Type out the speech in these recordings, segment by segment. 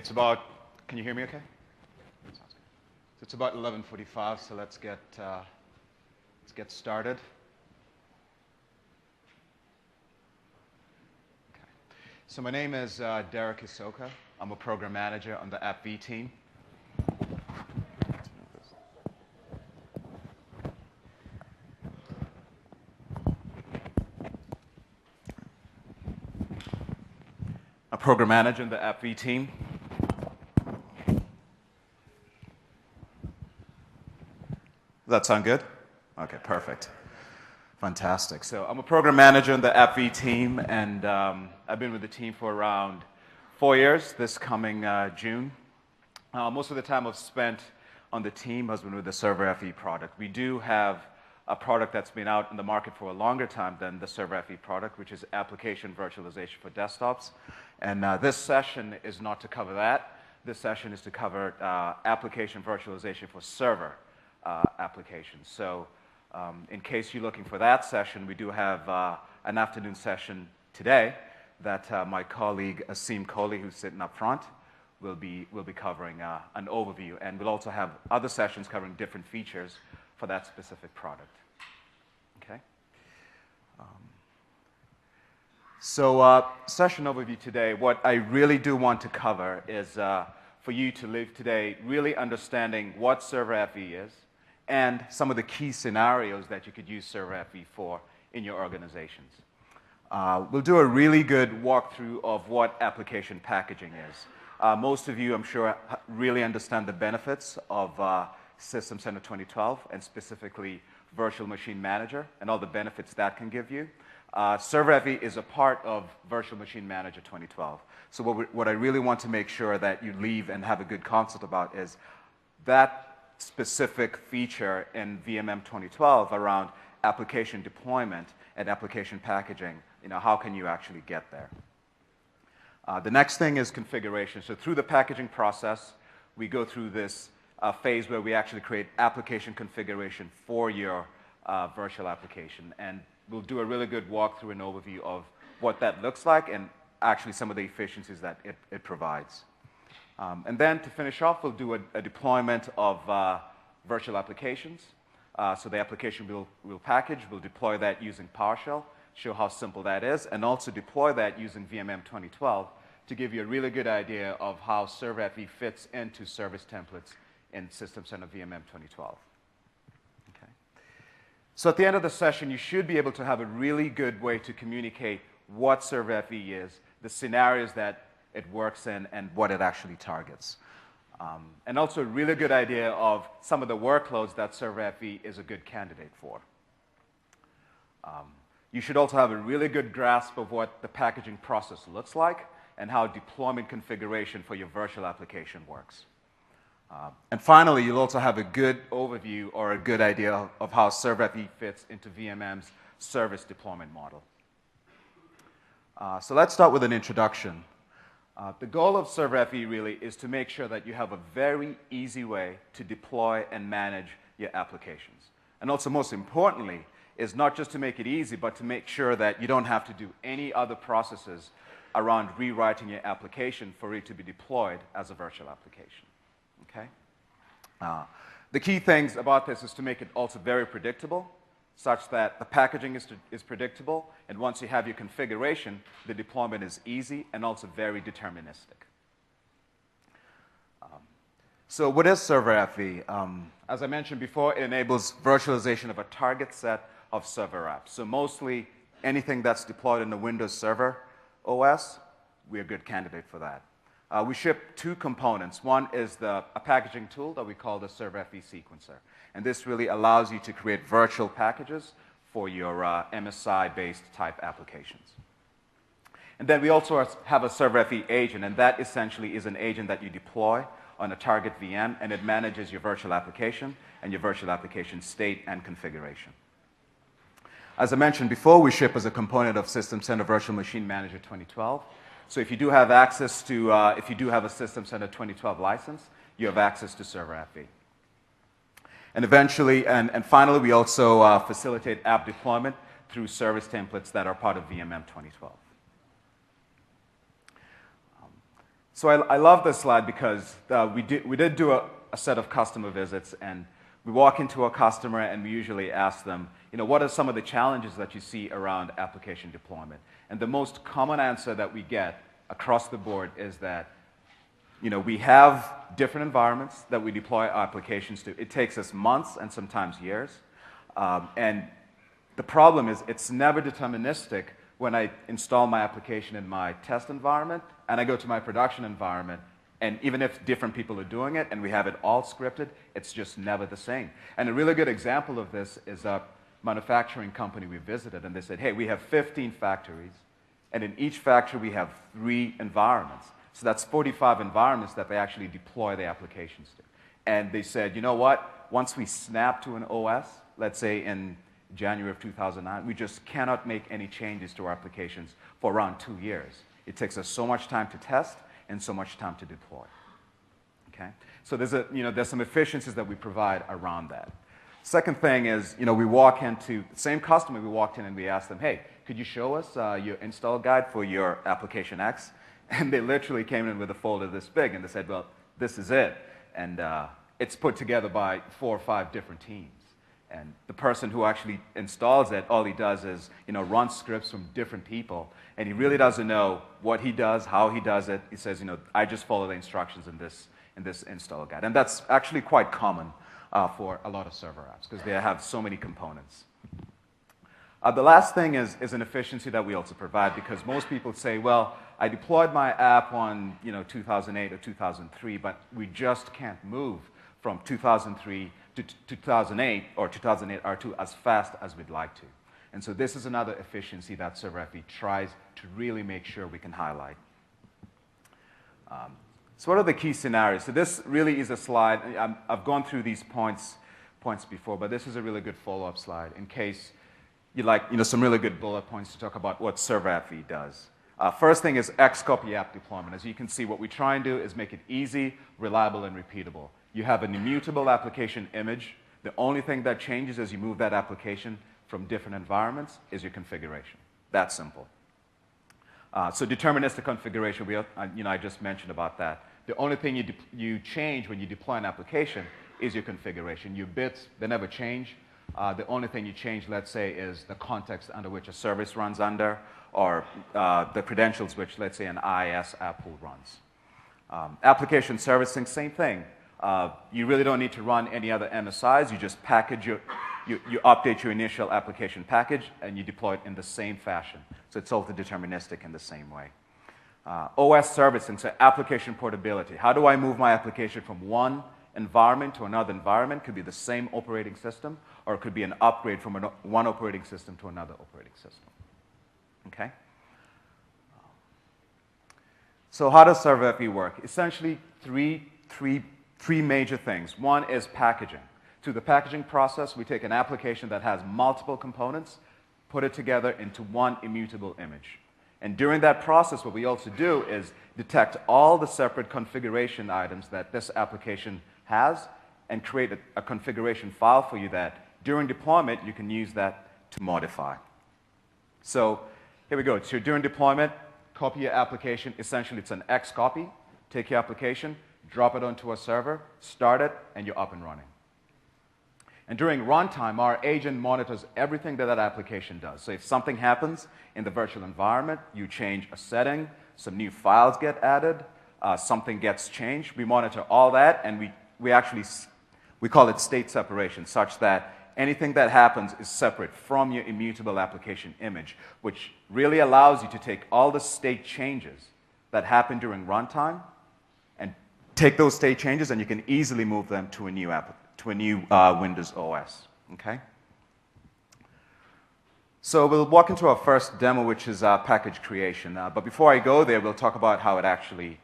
It's about, can you hear me okay? Sounds good. So it's about 11:45, so let's get started. Okay. So my name is Derek Isoka. I'm a program manager on the AppV team. A program manager on the AppV team. Does that sound good? Okay, perfect. Fantastic. So I'm a program manager on the AppV team, and I've been with the team for around 4 years, this coming June. Most of the time I've spent on the team has been with the Server FE product. We do have a product that's been out in the market for a longer time than the Server FE product, which is application virtualization for desktops. And this session is not to cover that. This session is to cover application virtualization for server applications. So in case you're looking for that session, we do have an afternoon session today that my colleague Asim Kohli, who's sitting up front, will be covering an overview. And we'll also have other sessions covering different features for that specific product. Okay? So session overview today, what I really do want to cover is for you to leave today really understanding what Server FE is and some of the key scenarios that you could use Server FE for in your organizations. We'll do a really good walkthrough of what application packaging is. Most of you, I'm sure, really understand the benefits of System Center 2012 and specifically Virtual Machine Manager and all the benefits that can give you. Server FE is a part of Virtual Machine Manager 2012. So what I really want to make sure that you leave and have a good concept about is that specific feature in VMM 2012 around application deployment and application packaging. How can you actually get there? The next thing is configuration. So through the packaging process, we go through this phase where we actually create application configuration for your virtual application. And we'll do a really good walkthrough and overview of what that looks like and actually some of the efficiencies that it provides. And then to finish off, we'll do a deployment of virtual applications. So the application we'll package, we'll deploy that using PowerShell, show how simple that is, and also deploy that using VMM 2012 to give you a really good idea of how Server FE fits into service templates in System Center VMM 2012. Okay. So at the end of the session, you should be able to have a really good way to communicate what Server FE is, the scenarios that it works in, and what it actually targets. And also a really good idea of some of the workloads that Server FE is a good candidate for. You should also have a really good grasp of what the packaging process looks like and how deployment configuration for your virtual application works. And finally, you'll also have a good overview or a good idea of how Server FE fits into VMM's service deployment model. So let's start with an introduction. The goal of Server FE really is to make sure that you have a very easy way to deploy and manage your applications. And also, most importantly, is not just to make it easy, but to make sure that you don't have to do any other processes around rewriting your application for it to be deployed as a virtual application. Okay? The key things about this is to make it also very predictable, such that the packaging is predictable, and once you have your configuration, the deployment is easy and also very deterministic. So what is Server FE? As I mentioned before, it enables virtualization of a target set of server apps. So mostly anything that's deployed in the Windows Server OS, we're a good candidate for that. We ship two components. One is a packaging tool that we call the Server FE sequencer. And this really allows you to create virtual packages for your MSI-based type applications. And then we also have a Server FE agent, and that essentially is an agent that you deploy on a target VM, and it manages your virtual application and your virtual application state and configuration. As I mentioned before, we ship as a component of System Center Virtual Machine Manager 2012. So if you do have access to, if you do have a System Center 2012 license, you have access to Server FE. And eventually, and finally, we also facilitate app deployment through service templates that are part of VMM 2012. So I love this slide because we did do a set of customer visits, and we walk into a customer and we usually ask them, what are some of the challenges that you see around application deployment? And the most common answer that we get across the board is that we have different environments that we deploy our applications to. It takes us months and sometimes years. And the problem is it's never deterministic when I install my application in my test environment and I go to my production environment. And even if different people are doing it and we have it all scripted, it's just never the same. And a really good example of this is a manufacturing company we visited. And they said, hey, we have 15 factories. And in each factory, we have 3 environments. So that's 45 environments that they actually deploy their applications to. And they said, you know what? Once we snap to an OS, let's say in January of 2009, we just cannot make any changes to our applications for around 2 years. It takes us so much time to test and so much time to deploy. Okay? So there's some efficiencies that we provide around that. Second thing is, we walk into the same customer. We walked in and we asked them, hey, could you show us your install guide for your application X? And they literally came in with a folder this big, and they said, well, this is it. And it's put together by 4 or 5 different teams. And the person who actually installs it, all he does is, run scripts from different people. And he really doesn't know what he does, how he does it. He says, I just follow the instructions in this install guide. And that's actually quite common for a lot of server apps because they have so many components. The last thing is an efficiency that we also provide because most people say, well, I deployed my app on 2008 or 2003, but we just can't move from 2003 to 2008 or 2008 R2 as fast as we'd like to. And so this is another efficiency that ServerFE tries to really make sure we can highlight. So what are the key scenarios? So this really is a slide. I've gone through these points before, but this is a really good follow-up slide in case you'd like some really good bullet points to talk about what ServerFE does. First thing is Xcopy app deployment. As you can see, what we try and do is make it easy, reliable, and repeatable. You have an immutable application image. The only thing that changes as you move that application from different environments is your configuration. That's simple. So deterministic configuration, I just mentioned about that. The only thing you change when you deploy an application is your configuration. Your bits, they never change. The only thing you change, let's say, is the context under which a service runs under, or the credentials which, let's say, an IIS app pool runs. Application servicing, same thing. You really don't need to run any other MSIs. You just package you update your initial application package, and you deploy it in the same fashion. So it's also deterministic in the same way. OS servicing, so application portability. How do I move my application from one environment to another environment? Could be the same operating system, or it could be an upgrade from one operating system to another operating system. Okay? So how does ServerFE work? Essentially, three major things. One is packaging. Through the packaging process, we take an application that has multiple components, put it together into one immutable image. And during that process, what we also do is detect all the separate configuration items that this application has and create a configuration file for you that during deployment, you can use that to modify. So here we go. So during deployment, copy your application. Essentially, it's an Xcopy. Take your application, drop it onto a server, start it, and you're up and running. And during runtime, our agent monitors everything that application does. So if something happens in the virtual environment, you change a setting, some new files get added, something gets changed, we monitor all that, and we call it state separation, such that anything that happens is separate from your immutable application image, which really allows you to take all the state changes that happen during runtime and take those state changes, and you can easily move them to a new Windows OS. Okay? So we'll walk into our first demo, which is package creation. But before I go there, we'll talk about how it actually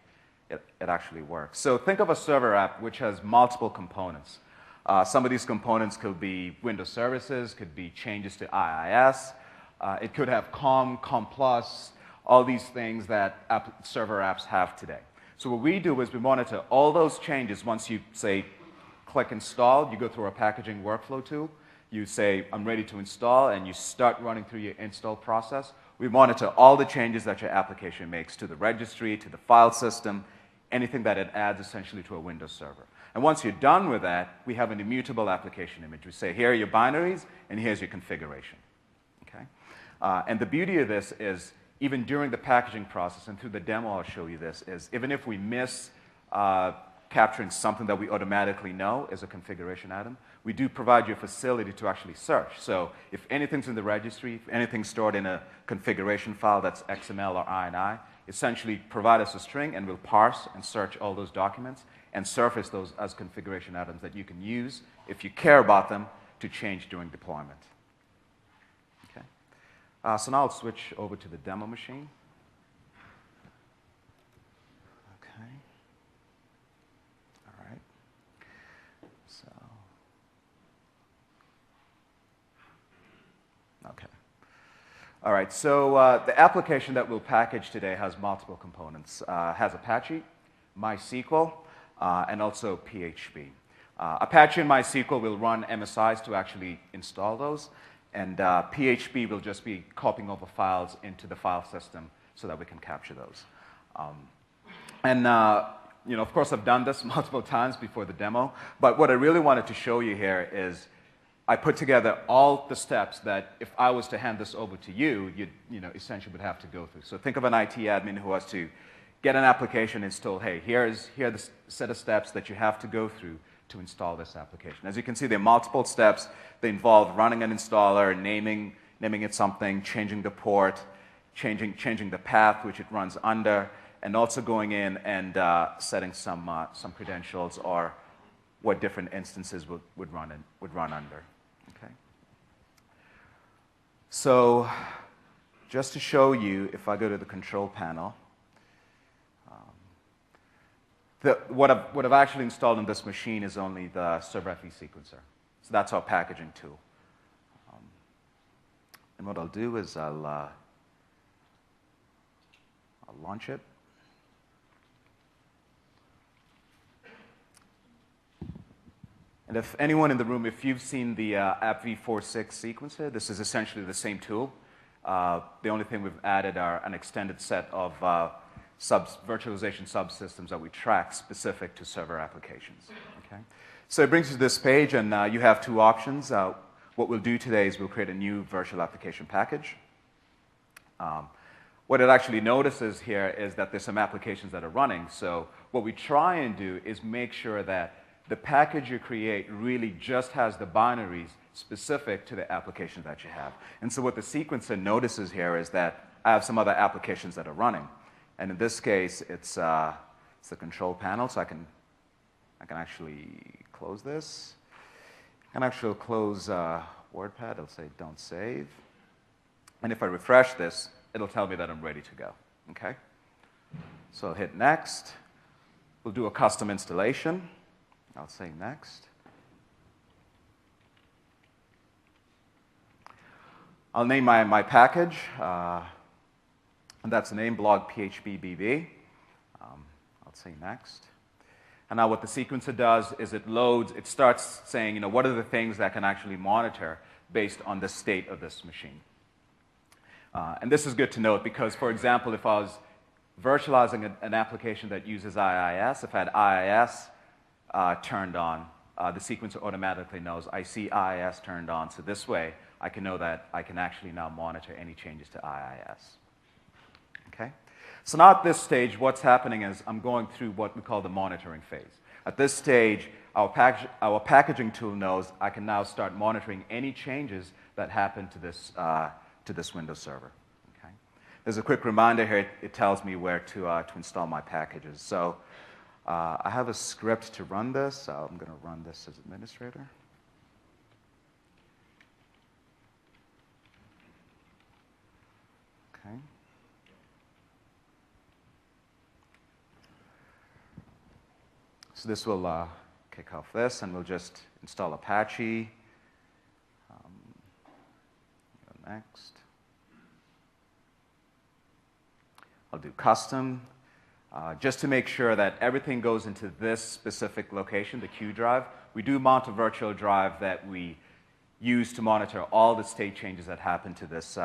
works. So think of a server app which has multiple components. Some of these components could be Windows services, could be changes to IIS. It could have COM Plus, all these things that server apps have today. So what we do is we monitor all those changes. Once you say click install, you go through our packaging workflow tool. You say, I'm ready to install, and you start running through your install process. We monitor all the changes that your application makes to the registry, to the file system, anything that it adds essentially to a Windows server. And once you're done with that, we have an immutable application image. We say, here are your binaries, and here's your configuration. Okay? And the beauty of this is, even during the packaging process, and through the demo I'll show you this, is even if we miss capturing something that we automatically know is a configuration item, we do provide you a facility to actually search. So if anything's in the registry, if anything's stored in a configuration file that's XML or INI, essentially provide us a string, and we'll parse and search all those documents and surface those as configuration items that you can use, if you care about them, to change during deployment. Okay. So now I'll switch over to the demo machine. Okay. All right. So, okay. All right, so the application that we'll package today has multiple components. Has Apache, MySQL, and also PHP. Apache and MySQL will run MSIs to actually install those, and PHP will just be copying over files into the file system so that we can capture those. Of course, I've done this multiple times before the demo, but what I really wanted to show you here is I put together all the steps that if I was to hand this over to you, essentially would have to go through. So think of an IT admin who has to get an application installed. Hey, here are the set of steps that you have to go through to install this application. As you can see, there are multiple steps. They involve running an installer, naming it something, changing the port, changing the path which it runs under, and also going in and setting some credentials or what different instances would run under. Okay. So just to show you, if I go to the control panel, what I've actually installed on this machine is only the ServerFE sequencer. So that's our packaging tool. And what I'll do is I'll launch it. And if anyone in the room, if you've seen the AppV46 sequencer, this is essentially the same tool. The only thing we've added are an extended set of virtualization subsystems that we track specific to server applications. Okay? So it brings you to this page, and you have two options. What we'll do today is we'll create a new virtual application package. What it actually notices here is that there's some applications that are running. So what we try and do is make sure that the package you create really just has the binaries specific to the application that you have. And so what the sequencer notices here is that I have some other applications that are running. And in this case, it's the control panel, so I can actually close this. I can actually close WordPad. It'll say don't save. And if I refresh this, it'll tell me that I'm ready to go. Okay? So I'll hit next. We'll do a custom installation. I'll say next. I'll name my package. And that's the name, blog PHP-BB. I'll say next. And now what the sequencer does is it starts saying, what are the things that can actually monitor based on the state of this machine. And this is good to note because, for example, if I was virtualizing an application that uses IIS, if I had IIS turned on, the sequencer automatically knows I see IIS turned on. So this way, I can know that I can actually now monitor any changes to IIS. Okay? So now at this stage, what's happening is I'm going through what we call the monitoring phase. At this stage, our packaging tool knows I can now start monitoring any changes that happen to this Windows server. Okay? There's a quick reminder here. It tells me where to install my packages. So I have a script to run this. So I'm going to run this as administrator. Okay. So this will kick off this, and we'll just install Apache. Go next. I'll do custom, just to make sure that everything goes into this specific location, the Q drive. We do mount a virtual drive that we use to monitor all the state changes that happen to this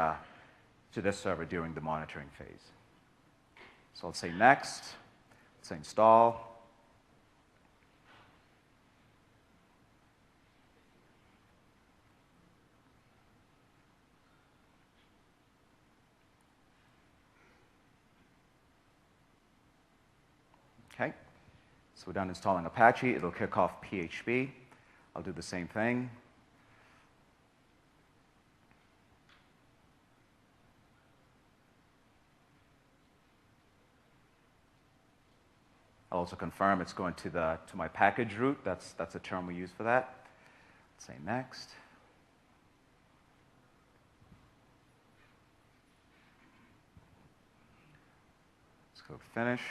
server during the monitoring phase. So I'll say next. Say install. Okay, so we're done installing Apache. It'll kick off PHP. I'll do the same thing. I'll also confirm it's going to my package root. That's a term we use for that. Let's say next. Let's go finish.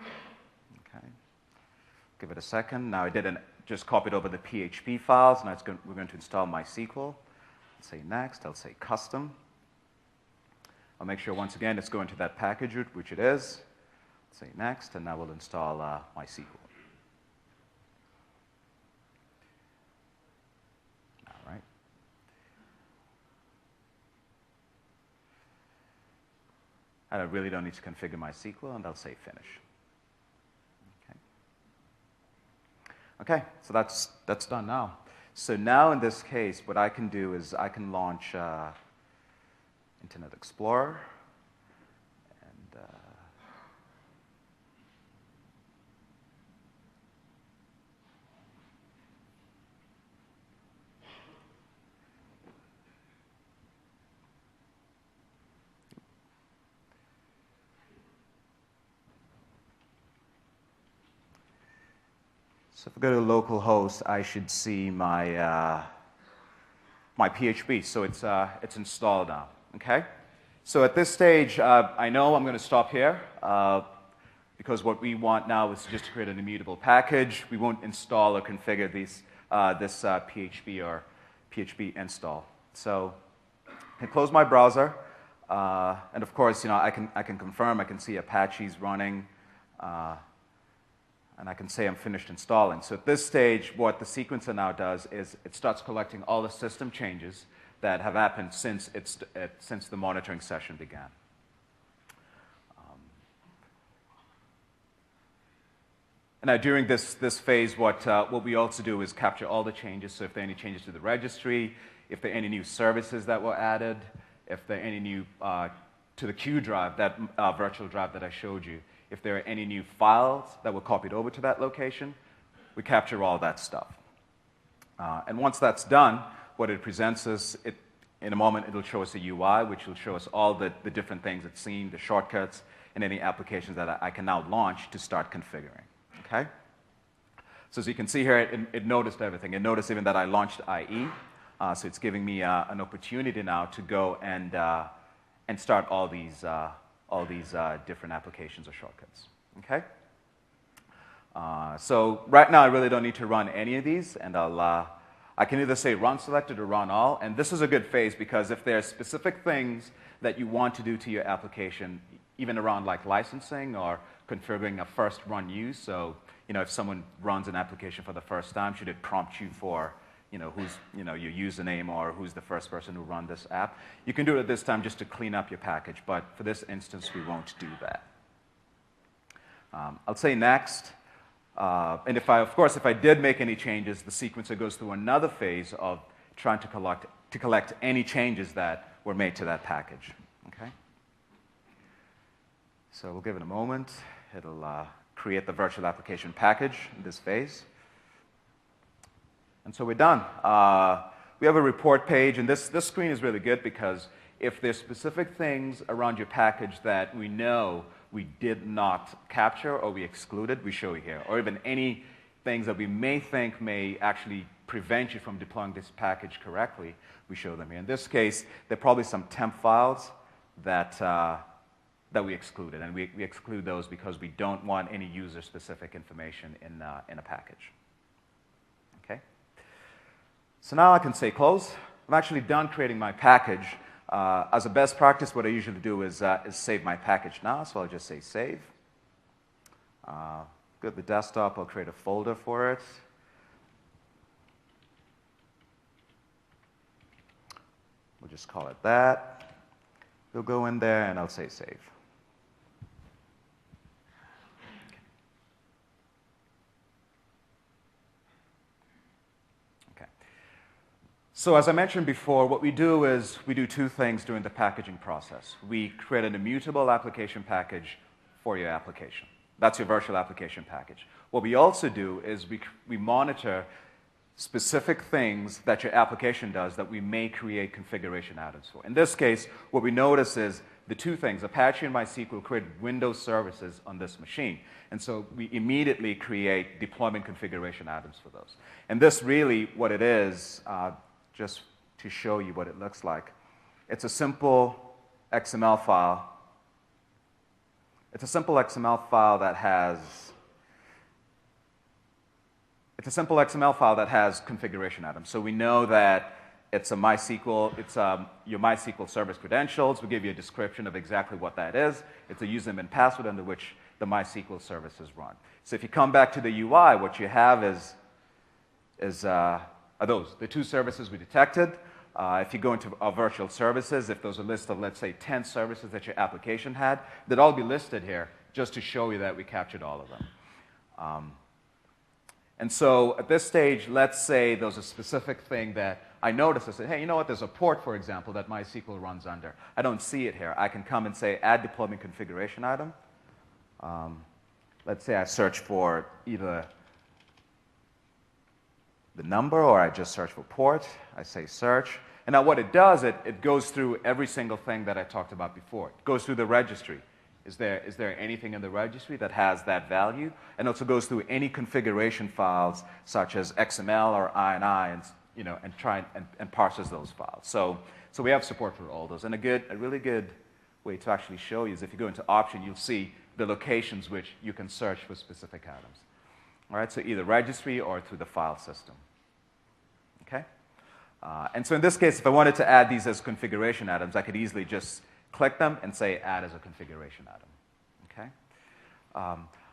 Okay. Give it a second. Now I didn't just copied over the PHP files. Now we're going to install MySQL. Say next, I'll say custom. I'll make sure once again it's going to that package root, which it is. Say next, and now we'll install MySQL. All right. And I really don't need to configure MySQL, and I'll say finish. Okay, so that's done now. So now in this case, what I can do is I can launch Internet Explorer. And so if I go to localhost, I should see my my PHP. So it's installed now. Okay. So at this stage, I know I'm going to stop here because what we want now is just to create an immutable package. We won't install or configure this PHP or PHP install. So I can close my browser, and of course, I can confirm. I can see Apache's running. And I can say I'm finished installing. So at this stage, what the sequencer now does is it starts collecting all the system changes that have happened since the monitoring session began. And now during this phase, what we also do is capture all the changes. So if there are any changes to the registry, if there are any new services that were added, if there are any new to the Q drive, that virtual drive that I showed you, if there are any new files that were copied over to that location, we capture all that stuff. And once that's done, what it presents us, in a moment it'll show us a UI, which will show us all the different things it's seen, the shortcuts, and any applications that I can now launch to start configuring. Okay? So as you can see here, it noticed everything. It noticed even that I launched IE, so it's giving me an opportunity now to go and start all these different applications or shortcuts. Okay? So right now, I really don't need to run any of these, and I can either say run selected or run all, and this is a good phase because if there are specific things that you want to do to your application, even around like licensing or configuring a first run use, so if someone runs an application for the first time, should it prompt you for who's your username or who's the first person who run this app. You can do it at this time just to clean up your package, but for this instance, we won't do that. I'll say next, and if I did make any changes, the sequencer goes through another phase of trying to collect any changes that were made to that package. Okay. So we'll give it a moment. It'll create the virtual application package in this phase. And so we're done. We have a report page, and this screen is really good because if there's specific things around your package that we know we did not capture or we excluded, we show you here. Or even any things that we may think may actually prevent you from deploying this package correctly, we show them here. In this case, there are probably some temp files that we excluded, and we exclude those because we don't want any user-specific information in a package. Okay. So now I can say close. I'm actually done creating my package. As a best practice, what I usually do is save my package now, so I'll just say save. Go to the desktop, I'll create a folder for it. We'll just call it that. We'll go in there, and I'll say save. So as I mentioned before, what we do is we do two things during the packaging process. We create an immutable application package for your application. That's your virtual application package. What we also do is we monitor specific things that your application does that we may create configuration atoms for. In this case, what we notice is the two things, Apache and MySQL create Windows services on this machine. And so we immediately create deployment configuration atoms for those. And this really, what it is, just to show you what it looks like. It's a simple XML file. It's a simple XML file that has configuration atoms. So we know that it's a MySQL, it's your MySQL service credentials. We give you a description of exactly what that is. It's a username and password under which the MySQL service is run. So if you come back to the UI, what you have are those, the two services we detected. If you go into our virtual services, if there's a list of, let's say, 10 services that your application had, they'd all be listed here just to show you that we captured all of them. And so at this stage, let's say there's a specific thing that I noticed. I said, hey, you know what? There's a port, for example, that MySQL runs under. I don't see it here. I can come and say, add deployment configuration item. Let's say I search for either the number, or I just search for port. I say search. And now what it does, it goes through every single thing that I talked about before. It goes through the registry. Is there anything in the registry that has that value? And also goes through any configuration files such as XML or INI, and try and parses those files. So we have support for all those. And a really good way to actually show you is if you go into option, you'll see the locations which you can search for specific items. All right, so either registry or through the file system. Okay? And so in this case, if I wanted to add these as configuration items, I could easily just click them and say add as a configuration item. Okay?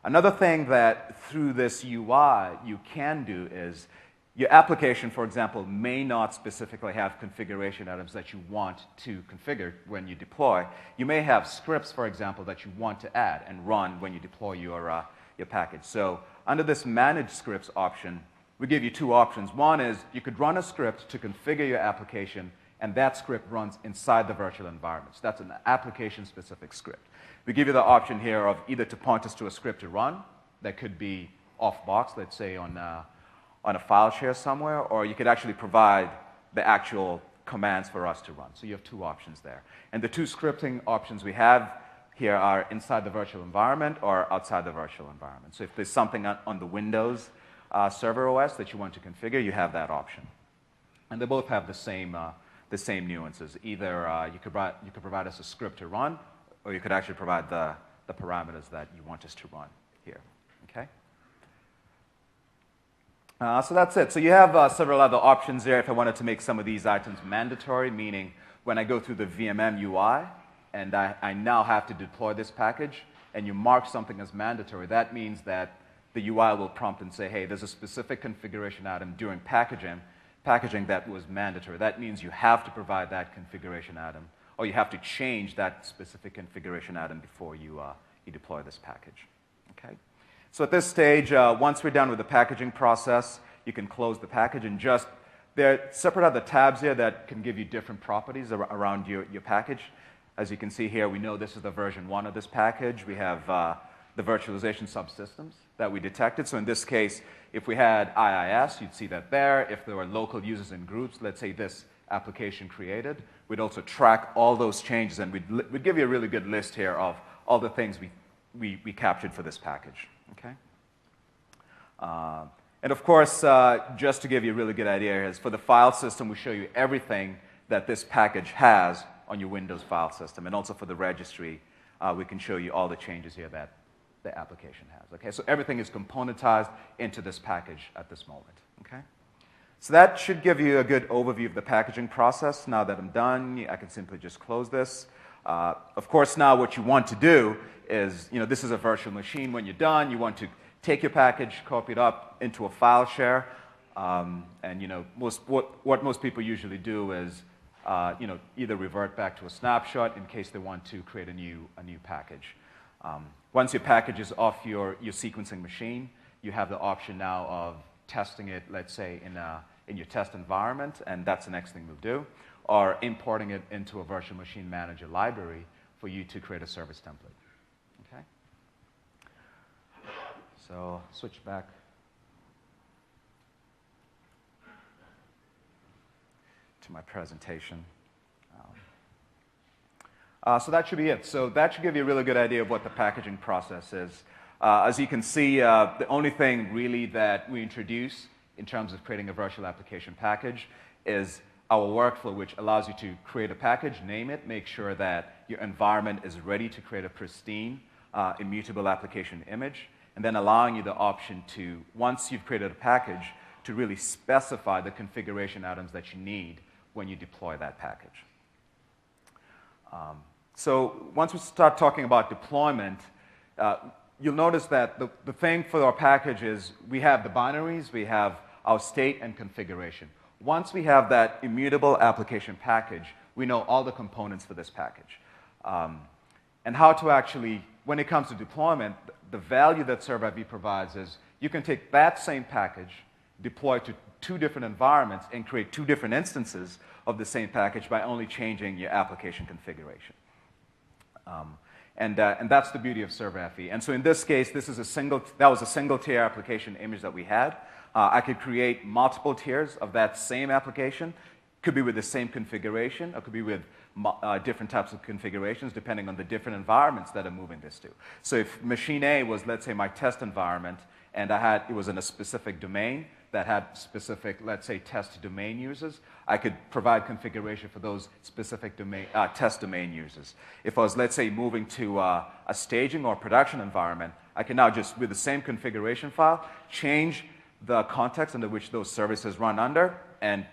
Another thing that through this UI you can do is your application, for example, may not specifically have configuration items that you want to configure when you deploy. You may have scripts, for example, that you want to add and run when you deploy your package. So under this Manage Scripts option, we give you two options. One is you could run a script to configure your application, and that script runs inside the virtual environment. So that's an application-specific script. We give you the option here of either to point us to a script to run that could be off-box, let's say on a file share somewhere, or you could actually provide the actual commands for us to run. So you have two options there. And the two scripting options we have here are inside the virtual environment or outside the virtual environment. So if there's something on the Windows server OS that you want to configure, you have that option. And they both have the same nuances. Either you could provide us a script to run, or you could actually provide the parameters that you want us to run here. Okay? So that's it. So you have several other options there if I wanted to make some of these items mandatory, meaning when I go through the VMM UI and I now have to deploy this package, and you mark something as mandatory, that means that the UI will prompt and say, hey, there's a specific configuration item during packaging that was mandatory. That means you have to provide that configuration item, or you have to change that specific configuration item before you deploy this package. Okay? So at this stage, once we're done with the packaging process, you can close the package and just, there are separate other tabs here that can give you different properties around your package. As you can see here, we know this is the version 1 of this package. We have the virtualization subsystems that we detected. So in this case, if we had IIS, you'd see that there. If there were local users and groups, let's say this application created, we'd also track all those changes, and we'd give you a really good list here of all the things we captured for this package. Okay? And of course, just to give you a really good idea here, is for the file system, we show you everything that this package has on your Windows file system. And also for the registry, we can show you all the changes here that the application has. Okay? So everything is componentized into this package at this moment. Okay? So that should give you a good overview of the packaging process. Now that I'm done, I can simply just close this. Of course, now what you want to do is, this is a virtual machine. When you're done, you want to take your package, copy it up into a file share. And what most people usually do is either revert back to a snapshot in case they want to create a new package. Once your package is off your sequencing machine, you have the option now of testing it, let's say, in your test environment, and that's the next thing we'll do, or importing it into a virtual machine manager library for you to create a service template. Okay? So switch back. To my presentation. So that should be it. So that should give you a really good idea of what the packaging process is. As you can see, the only thing really that we introduce in terms of creating a virtual application package is our workflow, which allows you to create a package, name it, make sure that your environment is ready to create a pristine, immutable application image, and then allowing you the option to, once you've created a package, to really specify the configuration items that you need when you deploy that package. So once we start talking about deployment, you'll notice that the thing for our package is we have the binaries, we have our state and configuration. Once we have that immutable application package, we know all the components for this package. And how to actually, when it comes to deployment, the value that ServeIV provides is you can take that same package, deploy to 2 different environments, and create 2 different instances of the same package by only changing your application configuration. And that's the beauty of ServeIV. And so in this case, that was a single tier application image that we had. I could create multiple tiers of that same application. Could be with the same configuration, or could be with different types of configurations depending on the different environments that I'm moving this to. So if machine A was, let's say, my test environment, and it was in a specific domain that had specific, let's say, test domain users, I could provide configuration for those specific test domain users. If I was, let's say, moving to a staging or production environment, I can now just, with the same configuration file, change the context under which those services run under, and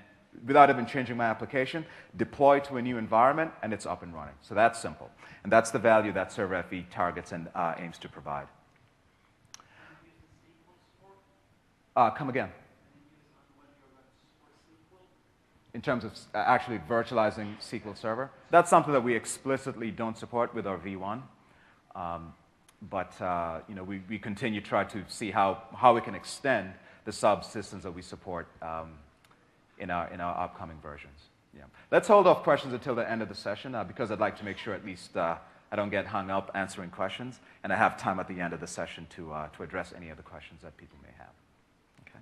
without even changing my application, deploy to a new environment, and it's up and running. So that's simple. And that's the value that ServeIV targets and aims to provide. Come again. In terms of actually virtualizing SQL Server. That's something that we explicitly don't support with our V1. We continue to try to see how we can extend the subsystems that we support in our upcoming versions. Yeah. Let's hold off questions until the end of the session because I'd like to make sure at least I don't get hung up answering questions, and I have time at the end of the session to address any of the questions that people may have. Okay.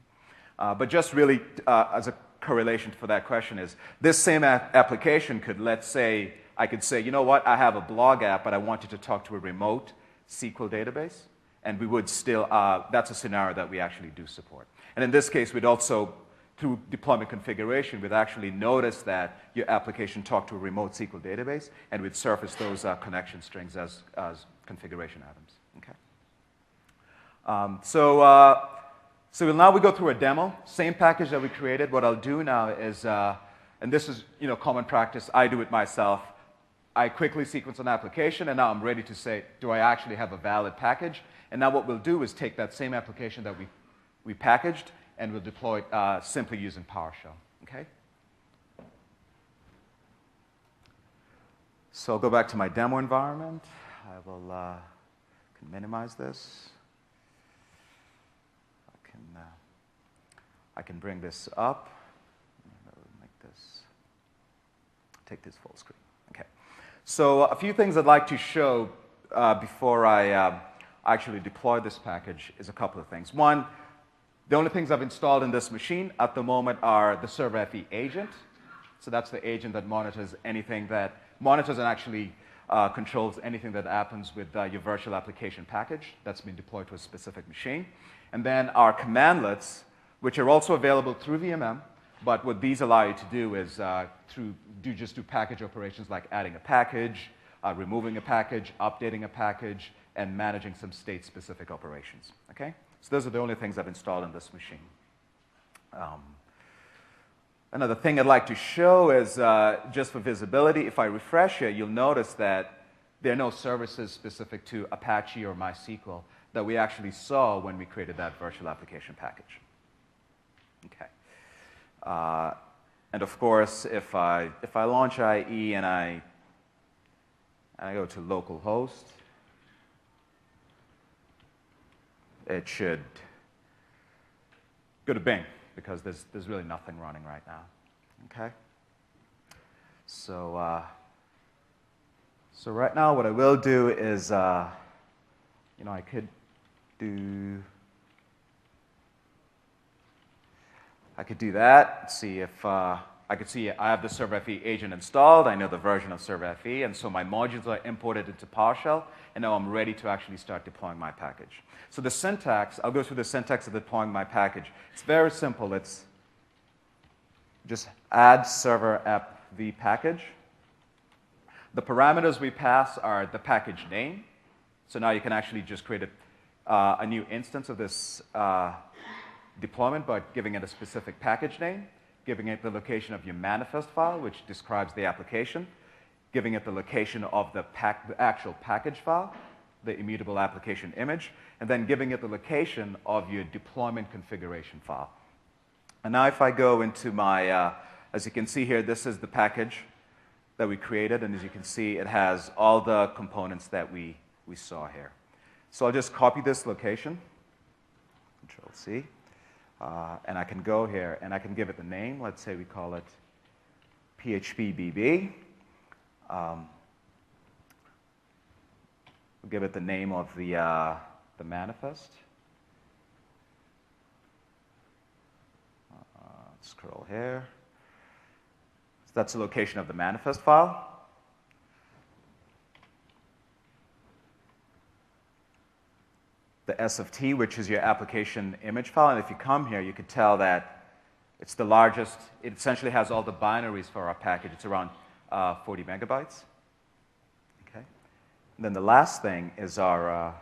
But just really as a correlation for that question is this same application could, let's say, I could say, you know what, I have a blog app, but I want you to talk to a remote SQL database, and we would still, that's a scenario that we actually do support. And in this case, we'd also, through deployment configuration, we'd actually notice that your application talked to a remote SQL database, and we'd surface those connection strings as configuration items. Okay. So now we go through a demo, same package that we created. What I'll do now is, and this is common practice, I do it myself. I quickly sequence an application, and now I'm ready to say, do I actually have a valid package? And now what we'll do is take that same application that we packaged, and we'll deploy it simply using PowerShell. Okay? So I'll go back to my demo environment. I will can minimize this. I can bring this up. Take this full screen. Okay. So a few things I'd like to show before I actually deploy this package is a couple of things. One, the only things I've installed in this machine at the moment are the ServeIV agent. So that's the agent that monitors anything that monitors and actually controls anything that happens with your virtual application package that's been deployed to a specific machine. And then our commandlets, which are also available through VMM, but what these allow you to do is just do package operations like adding a package, removing a package, updating a package, and managing some state-specific operations. Okay? So those are the only things I've installed in this machine. Another thing I'd like to show is just for visibility, if I refresh here, you'll notice that there are no services specific to Apache or MySQL that we actually saw when we created that virtual application package. Okay. And of course, if I launch IE and I go to localhost, it should go to Bing, because there's really nothing running right now. Okay? So, so right now what I will do is, you know, I could do that, see if I could see I have the ServerFE agent installed, I know the version of ServerFE, and so my modules are imported into PowerShell, and now I'm ready to actually start deploying my package. So the syntax, I'll go through the syntax of deploying my package. It's very simple. It's just add server app v package. The parameters we pass are the package name. So now you can actually just create a new instance of this deployment by giving it a specific package name, giving it the location of your manifest file, which describes the application, giving it the location of the actual package file, the immutable application image, and then giving it the location of your deployment configuration file. And now if I go into my, as you can see here, this is the package that we created, and as you can see, it has all the components that we saw here. So I'll just copy this location, Control-C, and I can go here, and I can give it the name. Let's say we call it PHPBB. We'll give it the name of the manifest. Scroll here. So that's the location of the manifest file. The S of T, which is your application image file. And if you come here, you could tell that it's the largest. It essentially has all the binaries for our package. It's around 40 megabytes. Okay. And then the last thing is our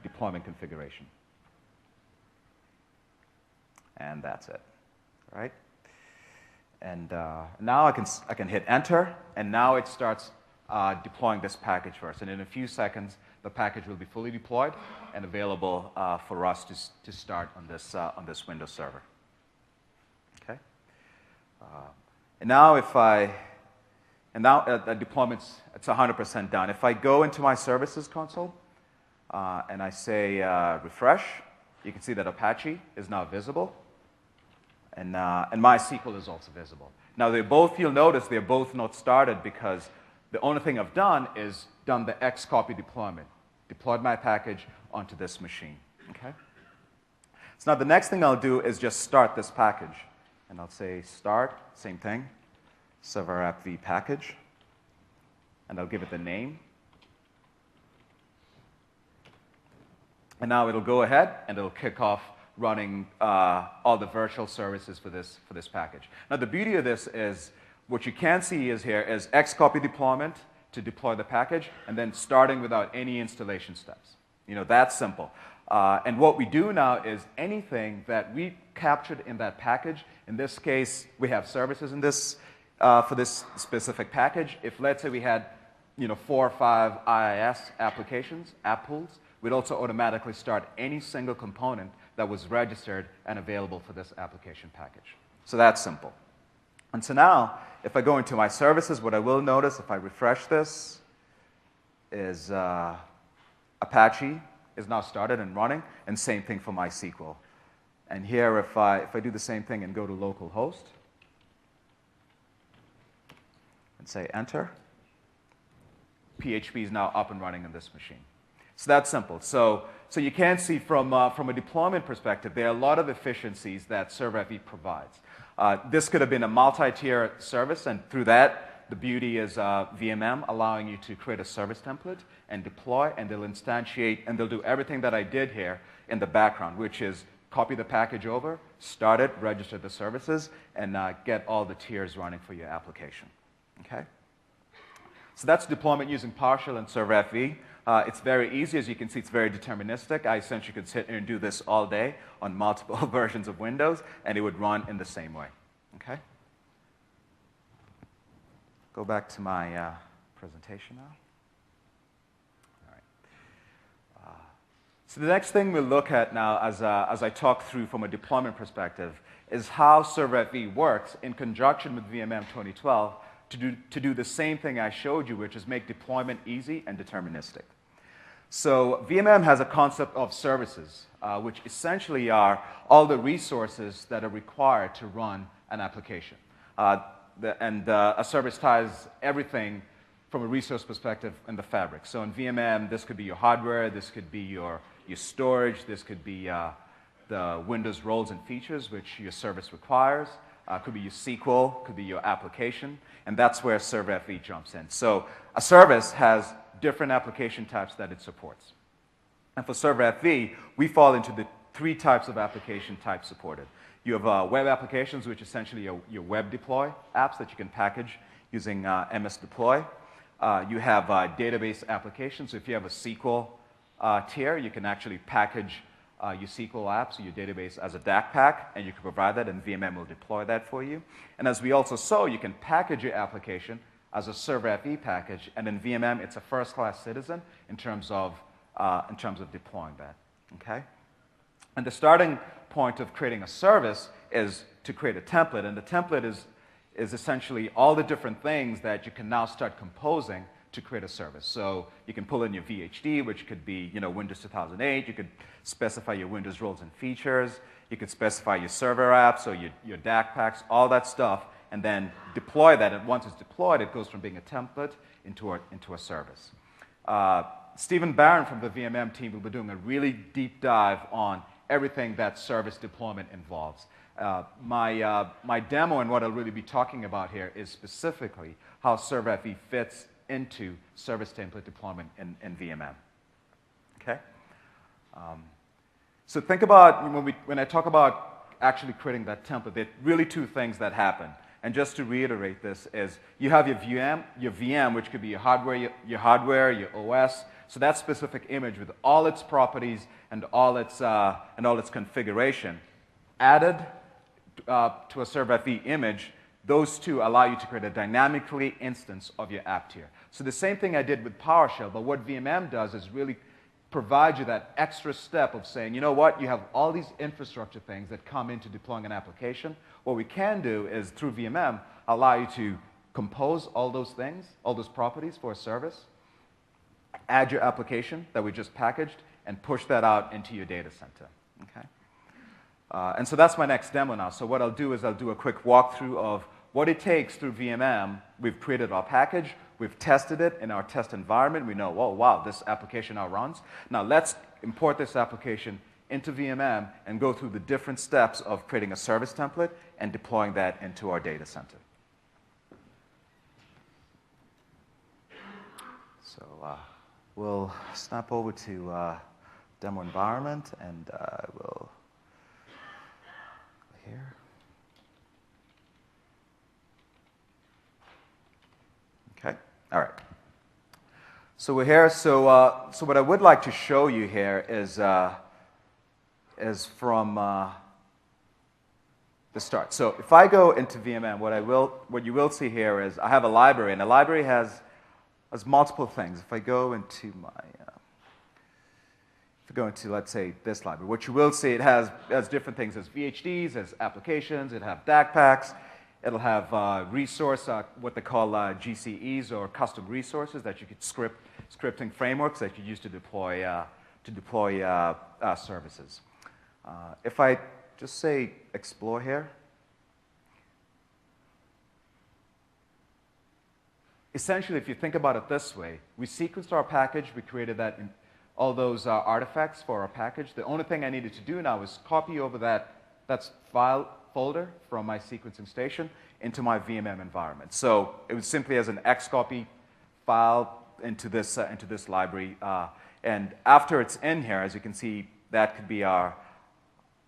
deployment configuration. And that's it. All right? And now I can hit Enter, and now it starts deploying this package for us. And in a few seconds, the package will be fully deployed and available for us to start on this Windows server. Okay. And now the deployment's it's 100% done. If I go into my services console and I say refresh, you can see that Apache is now visible. And MySQL is also visible. Now, you'll notice they're both not started because the only thing I've done is done the Xcopy deployment, deployed my package onto this machine. Okay? So now the next thing I'll do is just start this package. And I'll say start, same thing, server app v package. And I'll give it the name. And now it'll go ahead and it'll kick off running all the virtual services for this package. Now the beauty of this is what you can see is here is Xcopy deployment to deploy the package, and then starting without any installation steps. You know, that's simple. And what we do now is anything that we captured in that package, in this case, we have services in this, for this specific package. If let's say we had 4 or 5 IIS applications, app pools, we'd also automatically start any single component that was registered and available for this application package. So that's simple. And so now, if I go into my services, what I will notice if I refresh this is Apache is now started and running, and same thing for MySQL. And here, if I do the same thing and go to localhost and say enter, PHP is now up and running on this machine. So that's simple. So you can see from a deployment perspective, there are a lot of efficiencies that ServerFE provides. This could have been a multi-tier service, and through that, the beauty is VMM allowing you to create a service template and deploy, and they'll instantiate, and they'll do everything that I did here in the background, which is copy the package over, start it, register the services, and get all the tiers running for your application. Okay? So that's deployment using PowerShell and ServerFE. It's very easy. As you can see, it's very deterministic. I essentially could sit here and do this all day on multiple versions of Windows, and it would run in the same way. Okay? Go back to my presentation now. All right. So the next thing we'll look at now as I talk through from a deployment perspective is how ServerFV works in conjunction with VMM 2012 to do the same thing I showed you, which is make deployment easy and deterministic. So VMM has a concept of services, which essentially are all the resources that are required to run an application. A service ties everything from a resource perspective in the fabric. So in VMM, this could be your hardware, this could be your storage, this could be the Windows roles and features which your service requires, could be your SQL, could be your application, and that's where ServerFV jumps in. So a service has different application types that it supports. And for ServerFV, we fall into the 3 types of application types supported. You have web applications, which essentially are your web deploy apps that you can package using MS Deploy. You have database applications. So if you have a SQL tier, you can actually package your SQL apps or your database as a DAC pack, and you can provide that, and VMM will deploy that for you. And as we also saw, you can package your application as a ServerFV package, and in VMM, it's a first-class citizen in terms of deploying that. Okay? And the starting point of creating a service is to create a template, and the template is essentially all the different things that you can now start composing to create a service. So you can pull in your VHD, which could be Windows 2008. You could specify your Windows roles and features. You could specify your server apps or your DAC packs, all that stuff, and then deploy that. And once it's deployed, it goes from being a template into a service. Stephen Barron from the VMM team will be doing a really deep dive on everything that service deployment involves. My demo and what I'll really be talking about here is specifically how ServerFV fits into service template deployment in VMM. Okay? So think about, when I talk about actually creating that template, there are really 2 things that happen. And just to reiterate this is you have your VM, which could be your hardware, your OS. So that specific image with all its properties and all its configuration added to a ServerFV image. Those 2 allow you to create a dynamically instance of your app tier. So the same thing I did with PowerShell, but what VMM does is really provide you that extra step of saying, you know what, you have all these infrastructure things that come into deploying an application. What we can do is, through VMM, allow you to compose all those things, all those properties for a service, add your application that we just packaged, and push that out into your data center. Okay? And so that's my next demo now. So what I'll do is I'll do a quick walkthrough of what it takes through VMM. We've created our package. We've tested it in our test environment. We know, oh, wow, this application now runs. Now let's import this application into VMM and go through the different steps of creating a service template and deploying that into our data center. So we'll snap over to demo environment, and we'll go here. Okay. All right. So we're here. So what I would like to show you here is from the start. So if I go into VMM, what you will see here is I have a library, and a library has multiple things. If I go into let's say this library, what you will see, it has different things. There's VHDs, there's applications, it have DAC packs. It'll have what they call GCEs, or custom resources that you could scripting frameworks that you use to deploy services. If I just say explore here, essentially, if you think about it this way, we sequenced our package, we created all those artifacts for our package. The only thing I needed to do now is copy over that file folder from my sequencing station into my VMM environment. So it was simply as an Xcopy file into this library. And after it's in here, as you can see, that could be our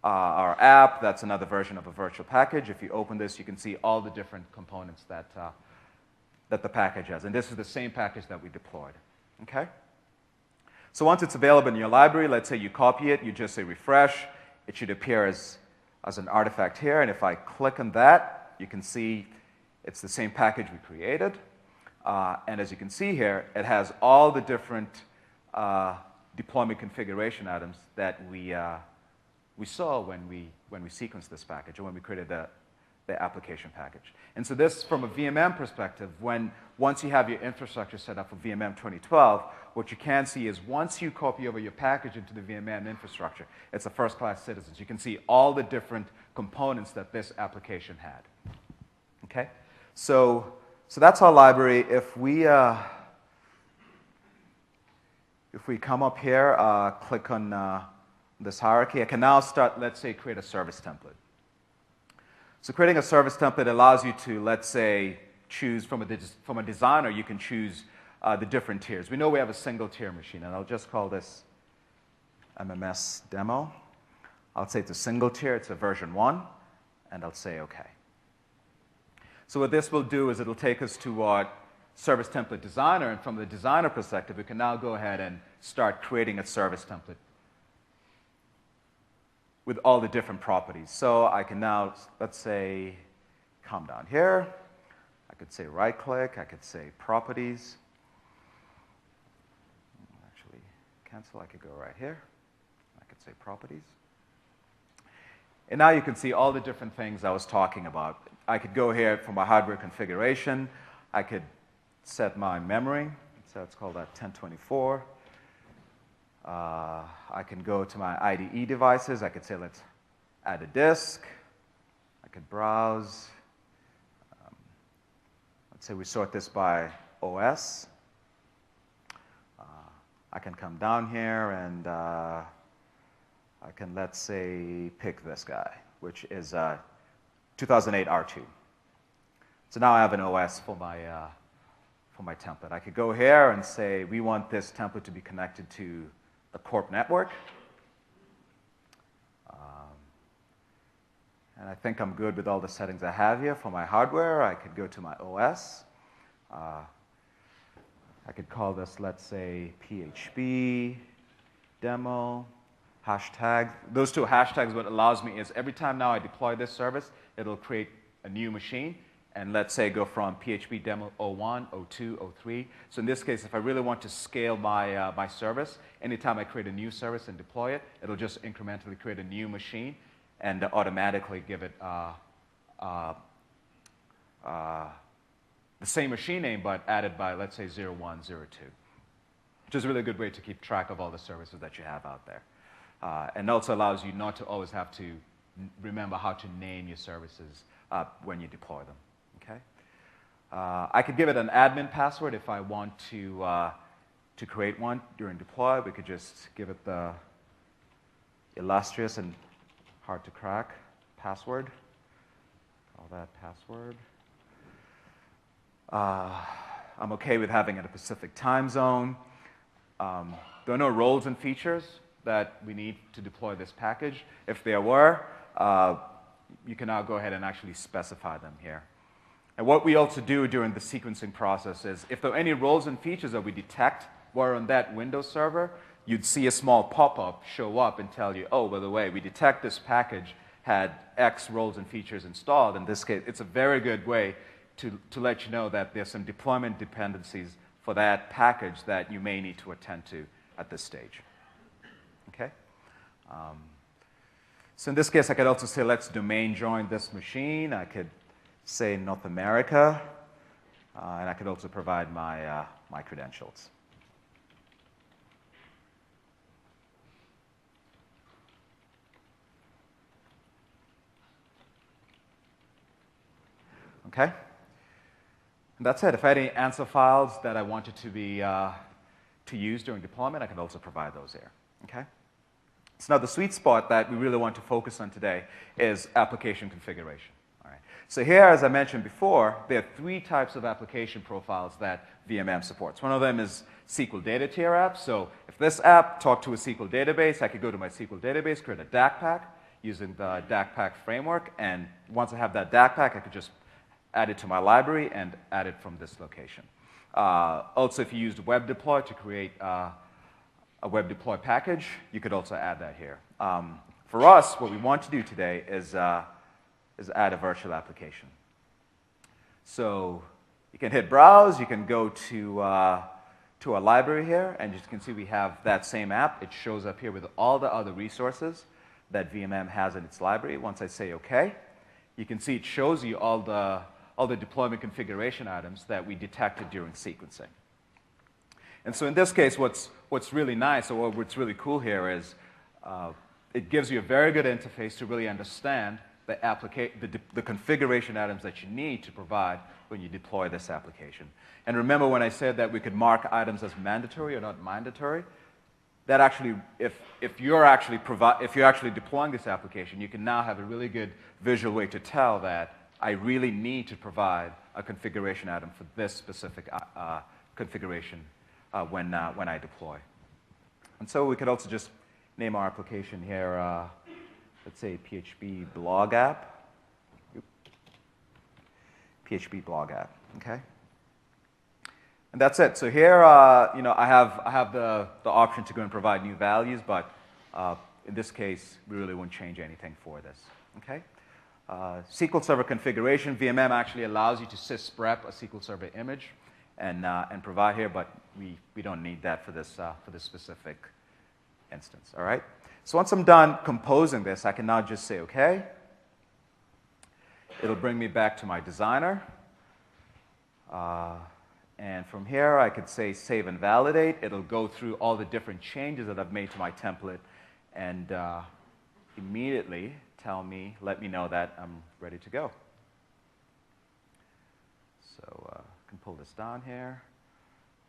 app. That's another version of a virtual package. If you open this, you can see all the different components that the package has. And this is the same package that we deployed. Okay? So once it's available in your library, let's say you copy it, you just say refresh. It should appear as an artifact here. And if I click on that, you can see it's the same package we created. And as you can see here, it has all the different deployment configuration items that we saw when we sequenced this package or when we created the application package. And so this, from a VMM perspective, once you have your infrastructure set up for VMM 2012, what you can see is once you copy over your package into the VMM infrastructure, it's a first-class citizen. You can see all the different components that this application had. Okay? So that's our library. If we come up here, click on this hierarchy, I can now start, let's say, create a service template. So creating a service template allows you to, let's say, choose from a designer, you can choose the different tiers. We know we have a single tier machine, and I'll just call this MMS demo. I'll say it's a single tier, it's a version 1, and I'll say OK. So what this will do is it'll take us to our service template designer, and from the designer perspective, we can now go ahead and start creating a service template with all the different properties. So I can now, let's say, come down here. I could say right-click. I could say properties. Actually, cancel. I could go right here. I could say properties. And now you can see all the different things I was talking about. I could go here for my hardware configuration. I could set my memory. So let's call that 1024. I can go to my IDE devices. I could say, let's add a disk. I could browse. Let's say we sort this by OS. I can come down here and I can, let's say, pick this guy, which is 2008 R2. So now I have an OS for my template. I could go here and say we want this template to be connected to the corp network. And I think I'm good with all the settings I have here for my hardware. I could go to my OS. I could call this, let's say, PHP demo hashtag. Those two hashtags, what allows me is every time now I deploy this service, it'll create a new machine. And let's say go from PHP demo 01, 02, 03. So in this case, if I really want to scale my service, anytime I create a new service and deploy it, it'll just incrementally create a new machine and automatically give it the same machine name, but added by, let's say, 01, 02, which is a really good way to keep track of all the services that you have out there. And also allows you not to always have to remember how to name your services when you deploy them. Okay? I could give it an admin password if I want to create one during deploy. We could just give it the illustrious and hard to crack password. Call that password. I'm okay with having it in a Pacific time zone. There are no roles and features that we need to deploy this package. If there were, you can now go ahead and actually specify them here. And what we also do during the sequencing process is, if there are any roles and features that we detect while on that Windows server, you'd see a small pop-up show up and tell you, oh, by the way, we detect this package had X roles and features installed. In this case, it's a very good way to let you know that there's some deployment dependencies for that package that you may need to attend to at this stage. Okay? So in this case, I could also say, let's domain join this machine. I could say North America, and I could also provide my, my credentials. Okay? And that's it. If I had any answer files that I wanted to be to use during deployment, I can also provide those here. Okay? So now the sweet spot that we really want to focus on today is application configuration. All right. So here, as I mentioned before, there are 3 types of application profiles that VMM supports. One of them is SQL data tier apps. So if this app talked to a SQL database, I could go to my SQL database, create a DAC pack using the DAC pack framework. And once I have that DAC pack, I could just add it to my library and add it from this location. Also, if you used web deploy to create a web deploy package, you could also add that here. For us, what we want to do today is add a virtual application. So you can hit browse, you can go to to our library here, and as you can see, we have that same app. It shows up here with all the other resources that VMM has in its library. Once I say OK, you can see it shows you all the deployment configuration items that we detected during sequencing. And so in this case, what's really nice, or what's really cool here is it gives you a very good interface to really understand the configuration items that you need to provide when you deploy this application. And remember when I said that we could mark items as mandatory or not mandatory? That actually, if you're actually deploying this application, you can now have a really good visual way to tell that I really need to provide a configuration item for this specific configuration when I deploy. And so we could also just name our application here, let's say PHP blog app. PHP blog app, okay? And that's it. So here, I have the option to go and provide new values, but in this case, we really won't change anything for this, okay? SQL Server configuration, VMM actually allows you to sysprep a SQL Server image and provide here, but we don't need that for this specific instance, all right? So once I'm done composing this, I can now just say OK. It'll bring me back to my designer. And from here, I could say save and validate. It'll go through all the different changes that I've made to my template and immediately let me know that I'm ready to go. So I can pull this down here.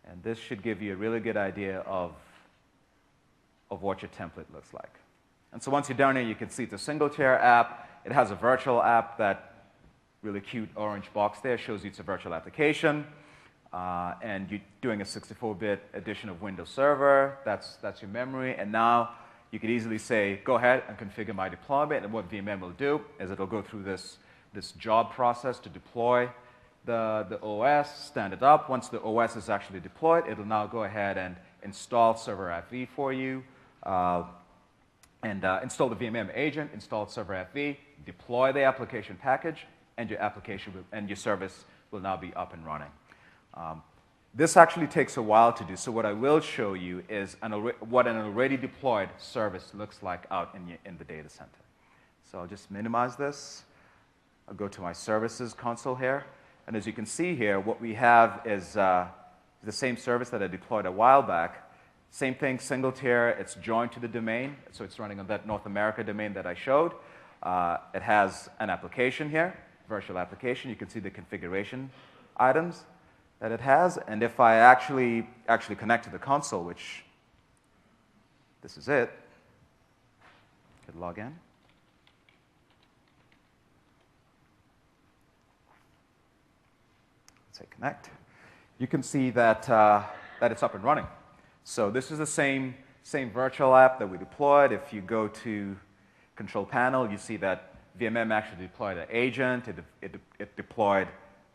And this should give you a really good idea of what your template looks like. And so once you're down here, you can see it's a single-tier app. It has a virtual app. That really cute orange box there shows you it's a virtual application. And you're doing a 64-bit edition of Windows Server. That's your memory. And now you could easily say, go ahead and configure my deployment. And what VMM will do is it'll go through this job process to deploy the OS, stand it up. Once the OS is actually deployed, it'll now go ahead and install Server FV for you, and install the VMM agent, install Server FV, deploy the application package, and your service will now be up and running. This actually takes a while to do, so what I will show you is what an already deployed service looks like out in the data center. So I'll just minimize this. I'll go to my services console here. And as you can see here, what we have is the same service that I deployed a while back. Same thing, single tier. It's joined to the domain. So it's running on that North America domain that I showed. It has an application here, virtual application. You can see the configuration items that it has. And if I actually connect to the console, which this is it, I could log in. Say connect, you can see that it's up and running. So this is the same virtual app that we deployed. If you go to Control Panel, you see that VMM actually deployed an agent. It deployed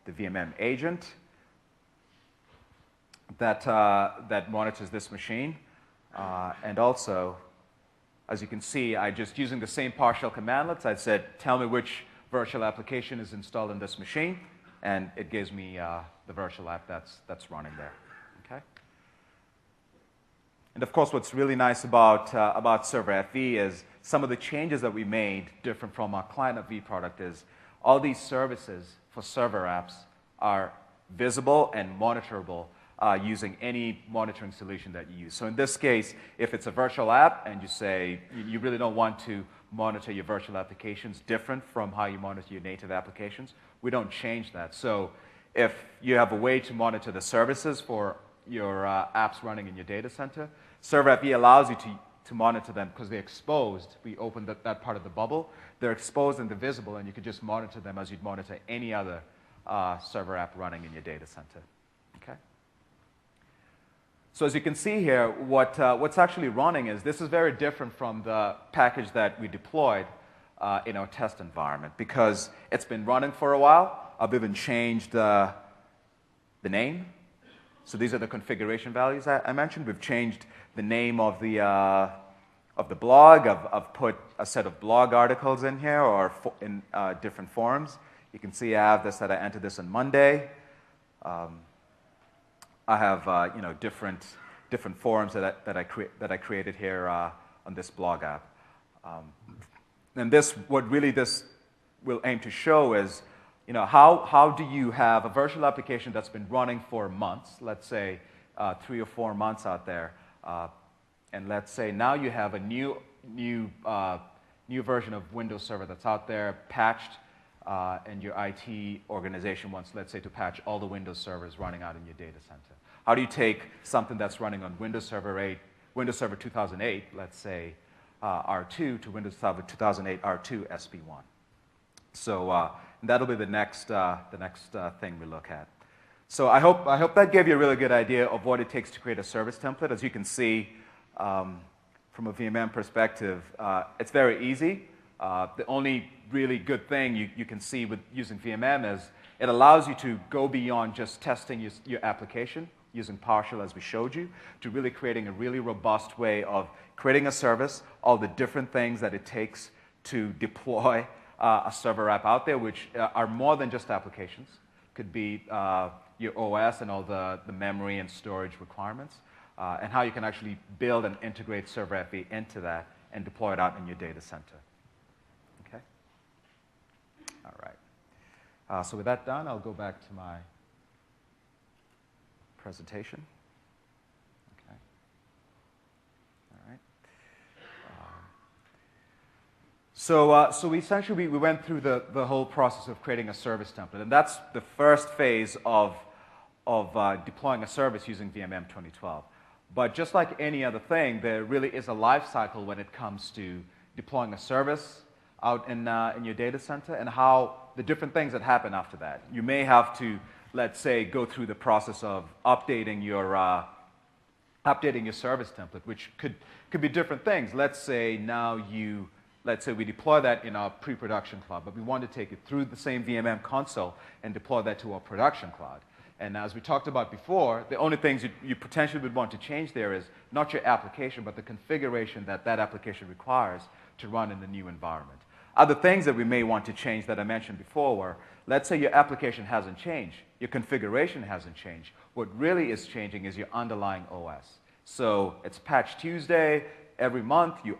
the VMM agent that monitors this machine. And also, as you can see, I just using the same PowerShell commandlets, I said, tell me which virtual application is installed in this machine. And it gives me the virtual app that's running there. Okay. And of course, what's really nice about Server FV is some of the changes that we made different from our Client FV product is all these services for server apps are visible and monitorable using any monitoring solution that you use. So in this case, if it's a virtual app and you say you really don't want to monitor your virtual applications different from how you monitor your native applications, we don't change that. So if you have a way to monitor the services for your apps running in your data center, Server FV allows you to monitor them because they're exposed. We opened that part of the bubble. They're exposed and they're visible, and you can just monitor them as you'd monitor any other server app running in your data center. Okay? So as you can see here, what's actually running is this is very different from the package that we deployed in our test environment because it's been running for a while. I've even changed the name. So these are the configuration values I mentioned. We've changed the name of the blog. I've put a set of blog articles in here or in different forms. You can see I have this that I entered this on Monday. I have different forums that I created here on this blog app. And what really this will aim to show is, how do you have a virtual application that's been running for months, let's say 3 or 4 months out there, and let's say now you have a new version of Windows Server that's out there, patched, and your IT organization wants, let's say, to patch all the Windows servers running out in your data center. How do you take something that's running on Windows Server 2008, let's say R2, to Windows Server 2008 R2 SB1? So that'll be the next thing we look at. So I hope that gave you a really good idea of what it takes to create a service template. As you can see, from a VMM perspective, it's very easy. The only really good thing you can see with using VMM is it allows you to go beyond just testing your application using PowerShell, as we showed you, to really creating a really robust way of creating a service, all the different things that it takes to deploy a server app out there, which are more than just applications. Could be your OS and all the memory and storage requirements, and how you can actually build and integrate Server FE into that and deploy it out in your data center. Okay? All right. So with that done, I'll go back to my presentation. Okay. All right. So essentially we went through the whole process of creating a service template, and that's the first phase of deploying a service using VMM 2012. But just like any other thing, there really is a life cycle when it comes to deploying a service out in your data center, and how the different things that happen after that. You may have to, let's say, go through the process of updating your service template, which could be different things. Let's say we deploy that in our pre-production cloud, but we want to take it through the same VMM console and deploy that to our production cloud. And as we talked about before, the only things you potentially would want to change there is not your application, but the configuration that application requires to run in the new environment. Other things that we may want to change that I mentioned before were, let's say your application hasn't changed, your configuration hasn't changed. What really is changing is your underlying OS. So it's Patch Tuesday. Every month you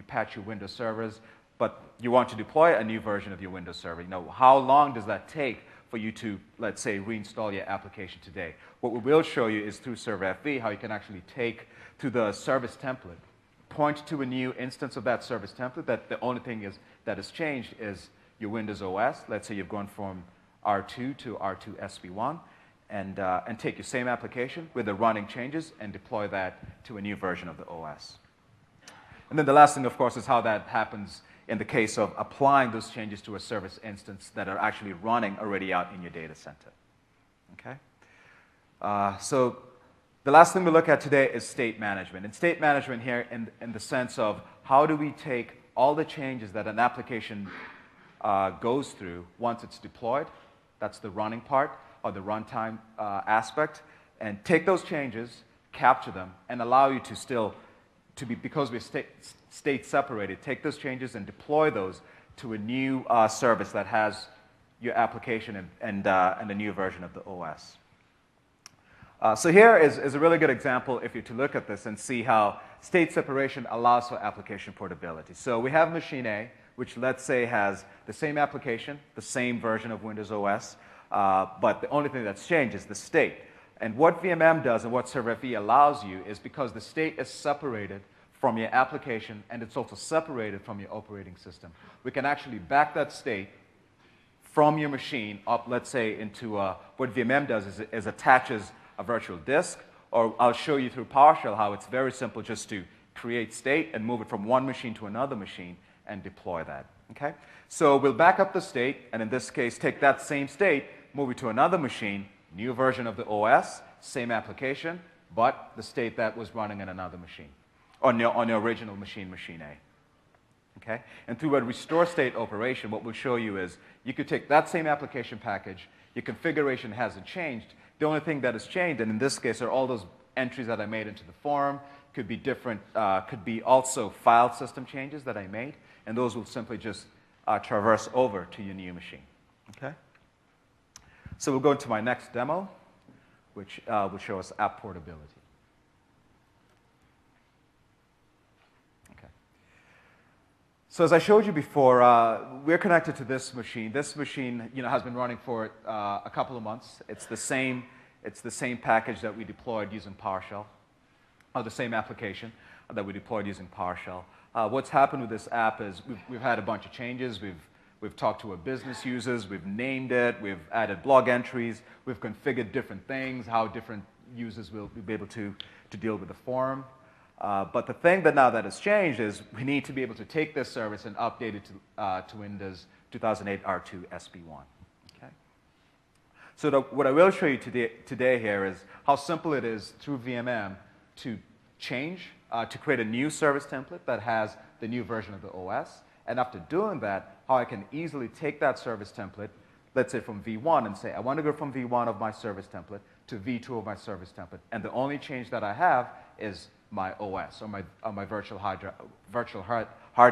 patch your Windows servers, but you want to deploy a new version of your Windows server. How long does that take for you to, let's say, reinstall your application today? What we will show you is through Server FE how you can actually take to the service template, point to a new instance of that service template, that the only thing that has changed is your Windows OS. Let's say you've gone from R2 to R2 SB1, and take your same application with the running changes and deploy that to a new version of the OS. And then the last thing, of course, is how that happens in the case of applying those changes to a service instance that are actually running already out in your data center. Okay? So the last thing we look at today is state management. And state management here in the sense of how do we take all the changes that an application goes through once it's deployed, that's the running part, or the runtime aspect, and take those changes, capture them, and allow you to still, because we're state separated, take those changes and deploy those to a new service that has your application and a new version of the OS. So here is a really good example if you're to look at this and see how state separation allows for application portability. So we have machine A, which let's say has the same application, the same version of Windows OS, but the only thing that's changed is the state. And what VMM does and what Server FE allows you is, because the state is separated from your application and it's also separated from your operating system, we can actually back that state from your machine up, let's say, into what VMM does is attaches a virtual disk, or I'll show you through PowerShell how it's very simple just to create state and move it from one machine to another machine and deploy that. Okay? So we'll back up the state, and in this case, take that same state, move it to another machine, new version of the OS, same application, but the state that was running in another machine, on your original machine, machine A. Okay? And through a restore state operation, what we'll show you is you could take that same application package, your configuration hasn't changed, the only thing that has changed, and in this case are all those entries that I made into the form, could be different, could be also file system changes that I made, and those will simply just traverse over to your new machine. Okay? So we'll go into my next demo, which will show us app portability. Okay. So as I showed you before, we're connected to this machine. This machine, has been running for a couple of months. It's the same package that we deployed using PowerShell, or the same application that we deployed using PowerShell. What's happened with this app is we've had a bunch of changes. We've talked to our business users, we've named it, we've added blog entries, we've configured different things, how different users will be able to deal with the form. But the thing that now that has changed is we need to be able to take this service and update it to Windows 2008 R2 SB1. Okay? So what I will show you today here is how simple it is through VMM to change, to create a new service template that has the new version of the OS. And after doing that, how I can easily take that service template, let's say from V1, and say, I want to go from V1 of my service template to V2 of my service template. And the only change that I have is my OS, or my virtual hard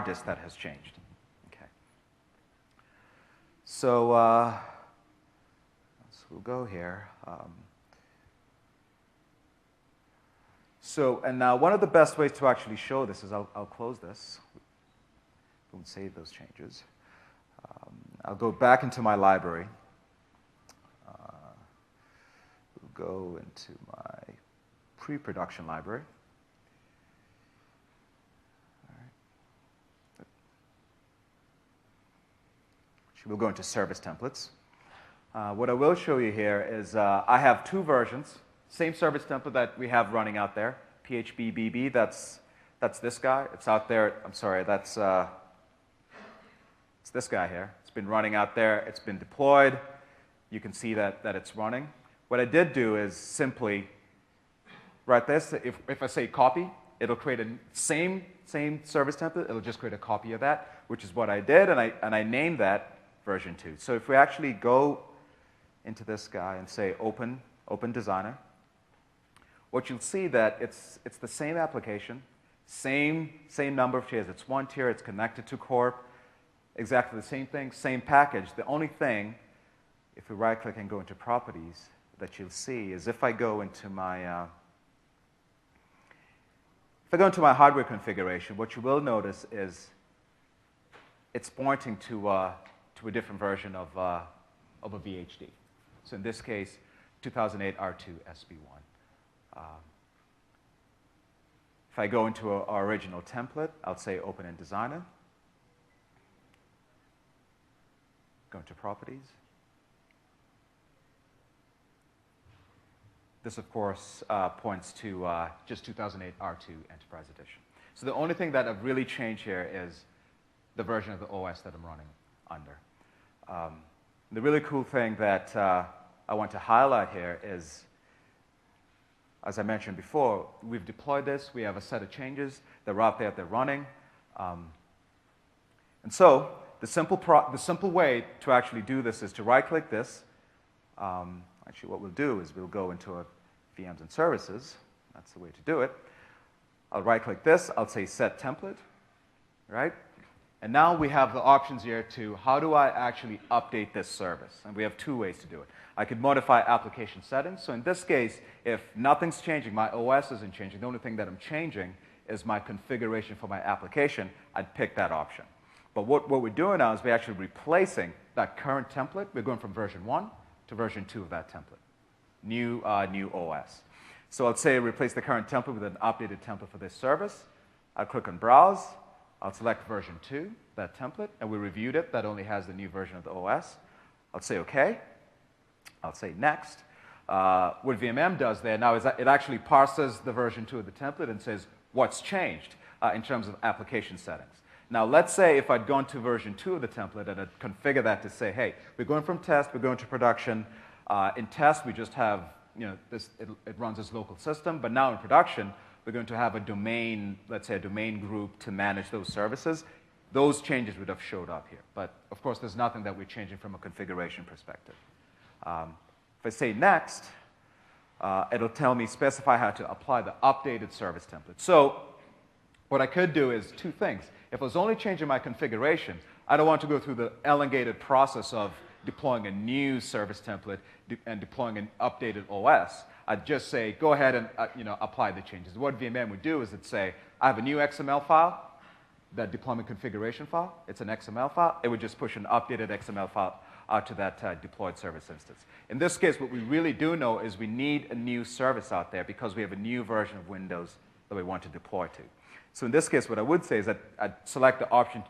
disk that has changed. Okay. So we'll go here. And now one of the best ways to actually show this is I'll close this. Don't save those changes. I'll go back into my library. We'll go into my pre-production library. All right. We'll go into service templates. What I will show you here is I have two versions. Same service template that we have running out there, PHP-BB, that's this guy. It's out there. I'm sorry, it's this guy here. It's been running out there. It's been deployed. You can see that it's running. What I did do is simply write this. If I say copy, it'll create a same service template. It'll just create a copy of that, which is what I did, and I named that version 2. So if we actually go into this guy and say open Designer, what you'll see that it's the same application, same number of tiers. It's one tier. It's connected to Corp. Exactly the same thing, same package. The only thing, if we right-click and go into Properties, that you'll see is if I go into my hardware configuration, what you will notice is it's pointing to a different version of a VHD. So in this case, 2008 R2 SB1. If I go into our original template, I'll say Open in Designer. Go into Properties. This, of course, points to just 2008 R2 Enterprise Edition. So the only thing that I've really changed here is the version of the OS that I'm running under. The really cool thing that I want to highlight here is, as I mentioned before, we've deployed this. We have a set of changes that are out there, they're running. And so the simple way to actually do this is to right-click this. Actually, what we'll do is we'll go into our VMs and services. That's the way to do it. I'll right-click this. I'll say Set Template, right? And now we have the options here to how do I actually update this service? And we have two ways to do it. I could modify application settings. So in this case, if nothing's changing, my OS isn't changing, the only thing that I'm changing is my configuration for my application, I'd pick that option. But what we're doing now is we're actually replacing that current template. We're going from version 1 to version 2 of that template. New OS. So I'll say replace the current template with an updated template for this service. I'll click on Browse. I'll select version 2, that template, and we reviewed it. That only has the new version of the OS. I'll say OK. I'll say Next. What VMM does there now is that it actually parses the version 2 of the template and says what's changed in terms of application settings. Now, let's say if I'd gone to version 2 of the template and I'd configured that to say, hey, we're going from test, we're going to production. In test, we just have, it runs as local system. But now in production, we're going to have a domain, let's say a domain group to manage those services. Those changes would have showed up here. But of course, there's nothing that we're changing from a configuration perspective. If I say Next, it'll tell me specify how to apply the updated service template. So what I could do is two things. If I was only changing my configuration, I don't want to go through the elongated process of deploying a new service template and deploying an updated OS. I'd just say, go ahead and apply the changes. What VMM would do is it'd say, I have a new XML file, that deployment configuration file. It's an XML file. It would just push an updated XML file out to that deployed service instance. In this case, what we really do know is we need a new service out there because we have a new version of Windows that we want to deploy to. So in this case, what I would say is that I'd select the option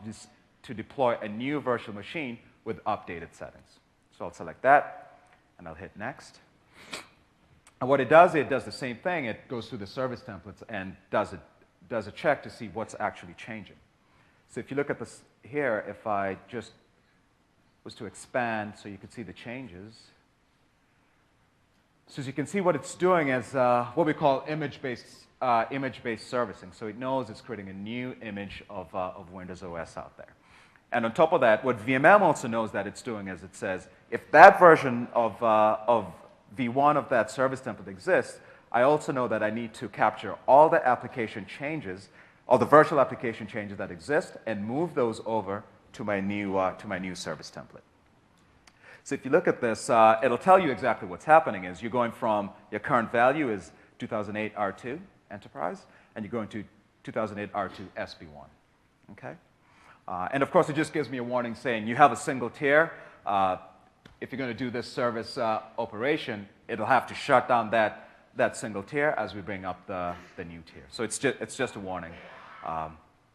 to deploy a new virtual machine with updated settings. So I'll select that, and I'll hit Next. And what it does the same thing. It goes through the service templates and does a check to see what's actually changing. So if you look at this here, if I just was to expand so you could see the changes. So as you can see, what it's doing is what we call image-based servicing. So it knows it's creating a new image of Windows OS out there. And on top of that, what VMM also knows that it's doing is it says, if that version of V1 of that service template exists, I also know that I need to capture all the application changes, all the virtual application changes that exist, and move those over to my new service template. So if you look at this, it'll tell you exactly what's happening is you're going from your current value is 2008 R2 Enterprise, and you're going to 2008 R2 SB1. Okay? And of course, it just gives me a warning saying you have a single tier. If you're going to do this service operation, it'll have to shut down that single tier as we bring up the new tier. So it's just a warning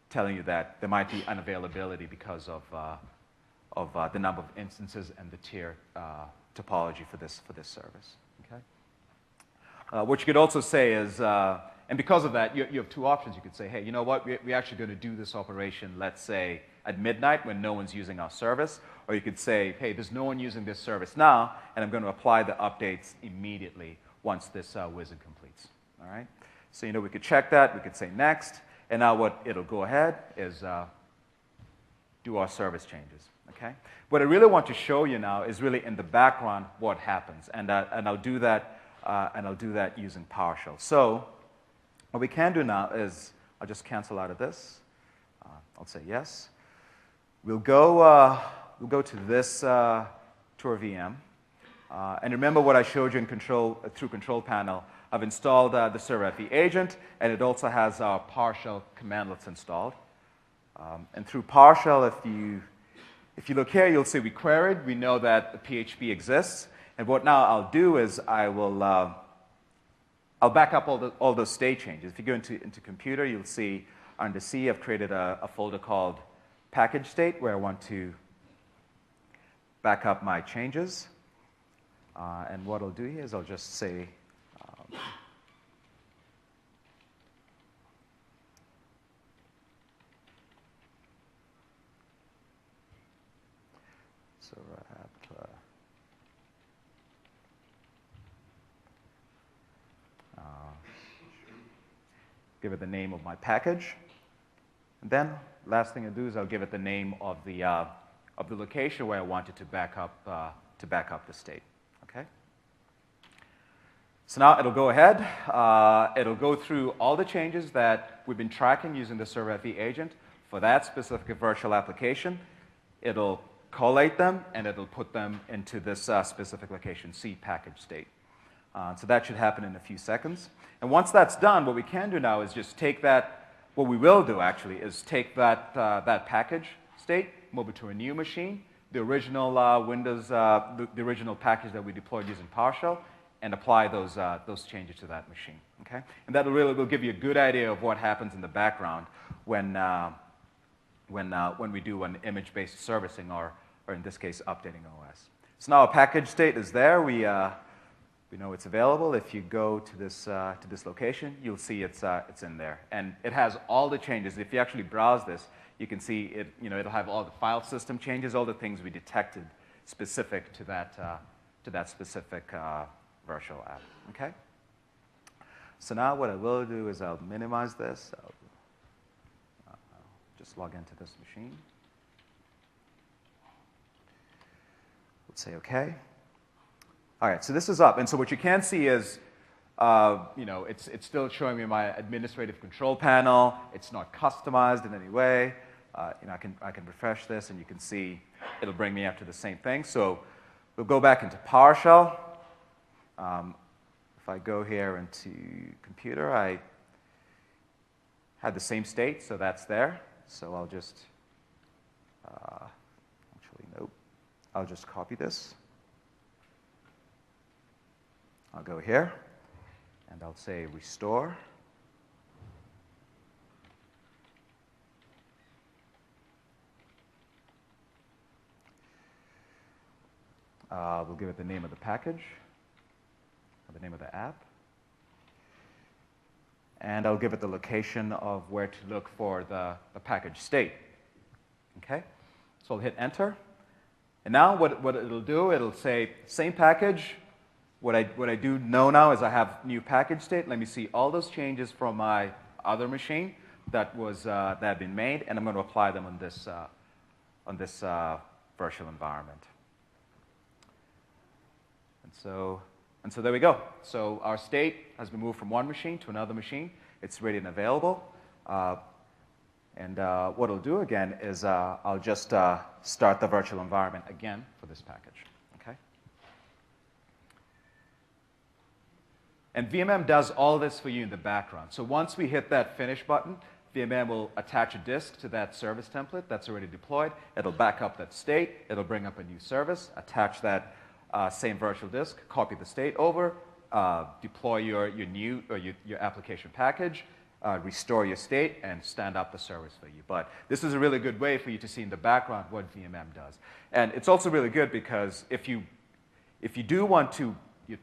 telling you that there might be unavailability because of the number of instances and the tier topology for this service. Okay? What you could also say is, and because of that, you have two options. You could say, hey, you know what, we're actually going to do this operation, let's say, at midnight when no one's using our service. Or you could say, hey, there's no one using this service now, and I'm going to apply the updates immediately once this wizard completes. All right? So we could check that. We could say next. And now what it'll go ahead is do our service changes. Okay? What I really want to show you now is really in the background what happens. And I'll do that using PowerShell. So what we can do now is I'll just cancel out of this. I'll say yes. We'll go to this tour VM. And remember what I showed you through Control Panel. I've installed the ServerFE agent, and it also has our PowerShell commandlets installed. And through PowerShell, if you look here, you'll see we queried. We know that the PHP exists. And what now I'll do is I'll back up all those state changes. If you go into Computer, you'll see under C, I've created a folder called Package State, where I want to back up my changes. And what I'll do here is I'll just say, give it the name of my package. And then last thing I do is I'll give it the name of the location where I want it to back up the state. Okay. So now it'll go ahead. It'll go through all the changes that we've been tracking using the ServerFE agent for that specific virtual application. It'll collate them, and it'll put them into this specific location, C package state. So that should happen in a few seconds. And once that's done, what we can do now is just take that. What we will do, actually, is take that package state, move it to a new machine, the original Windows, the original package that we deployed using PowerShell, and apply those changes to that machine. Okay? And that will give you a good idea of what happens in the background when we do an image-based servicing, or in this case, updating OS. So now a package state is there. We know it's available. If you go to this location, you'll see it's in there, and it has all the changes. If you actually browse this, you can see it. It'll have all the file system changes, all the things we detected specific to that specific virtual app. Okay. So now what I will do is I'll minimize this. I'll just log into this machine. Let's say OK. All right, so this is up. And so what you can see is, it's still showing me my administrative control panel. It's not customized in any way. I can refresh this, and you can see it'll bring me up to the same thing. So we'll go back into PowerShell. if I go here into computer, I had the same state, so that's there. So I'll just, actually, nope. I'll just copy this. I'll go here, and I'll say restore. We'll give it the name of the package, or the name of the app. And I'll give it the location of where to look for the package state. Okay? So I'll hit enter. And now what it'll do, it'll say, same package. What I do know now is I have new package state. Let me see all those changes from my other machine that had been made, and I'm going to apply them on this virtual environment. And so there we go. So our state has been moved from one machine to another machine. It's ready and available. And what it'll do again is I'll just start the virtual environment again for this package. Okay? And VMM does all this for you in the background. So once we hit that finish button, VMM will attach a disk to that service template that's already deployed. It'll back up that state. It'll bring up a new service, attach that same virtual disk, copy the state over, deploy your new or your application package, restore your state, and stand up the service for you. But this is a really good way for you to see in the background what VMM does. And it's also really good because if you do want to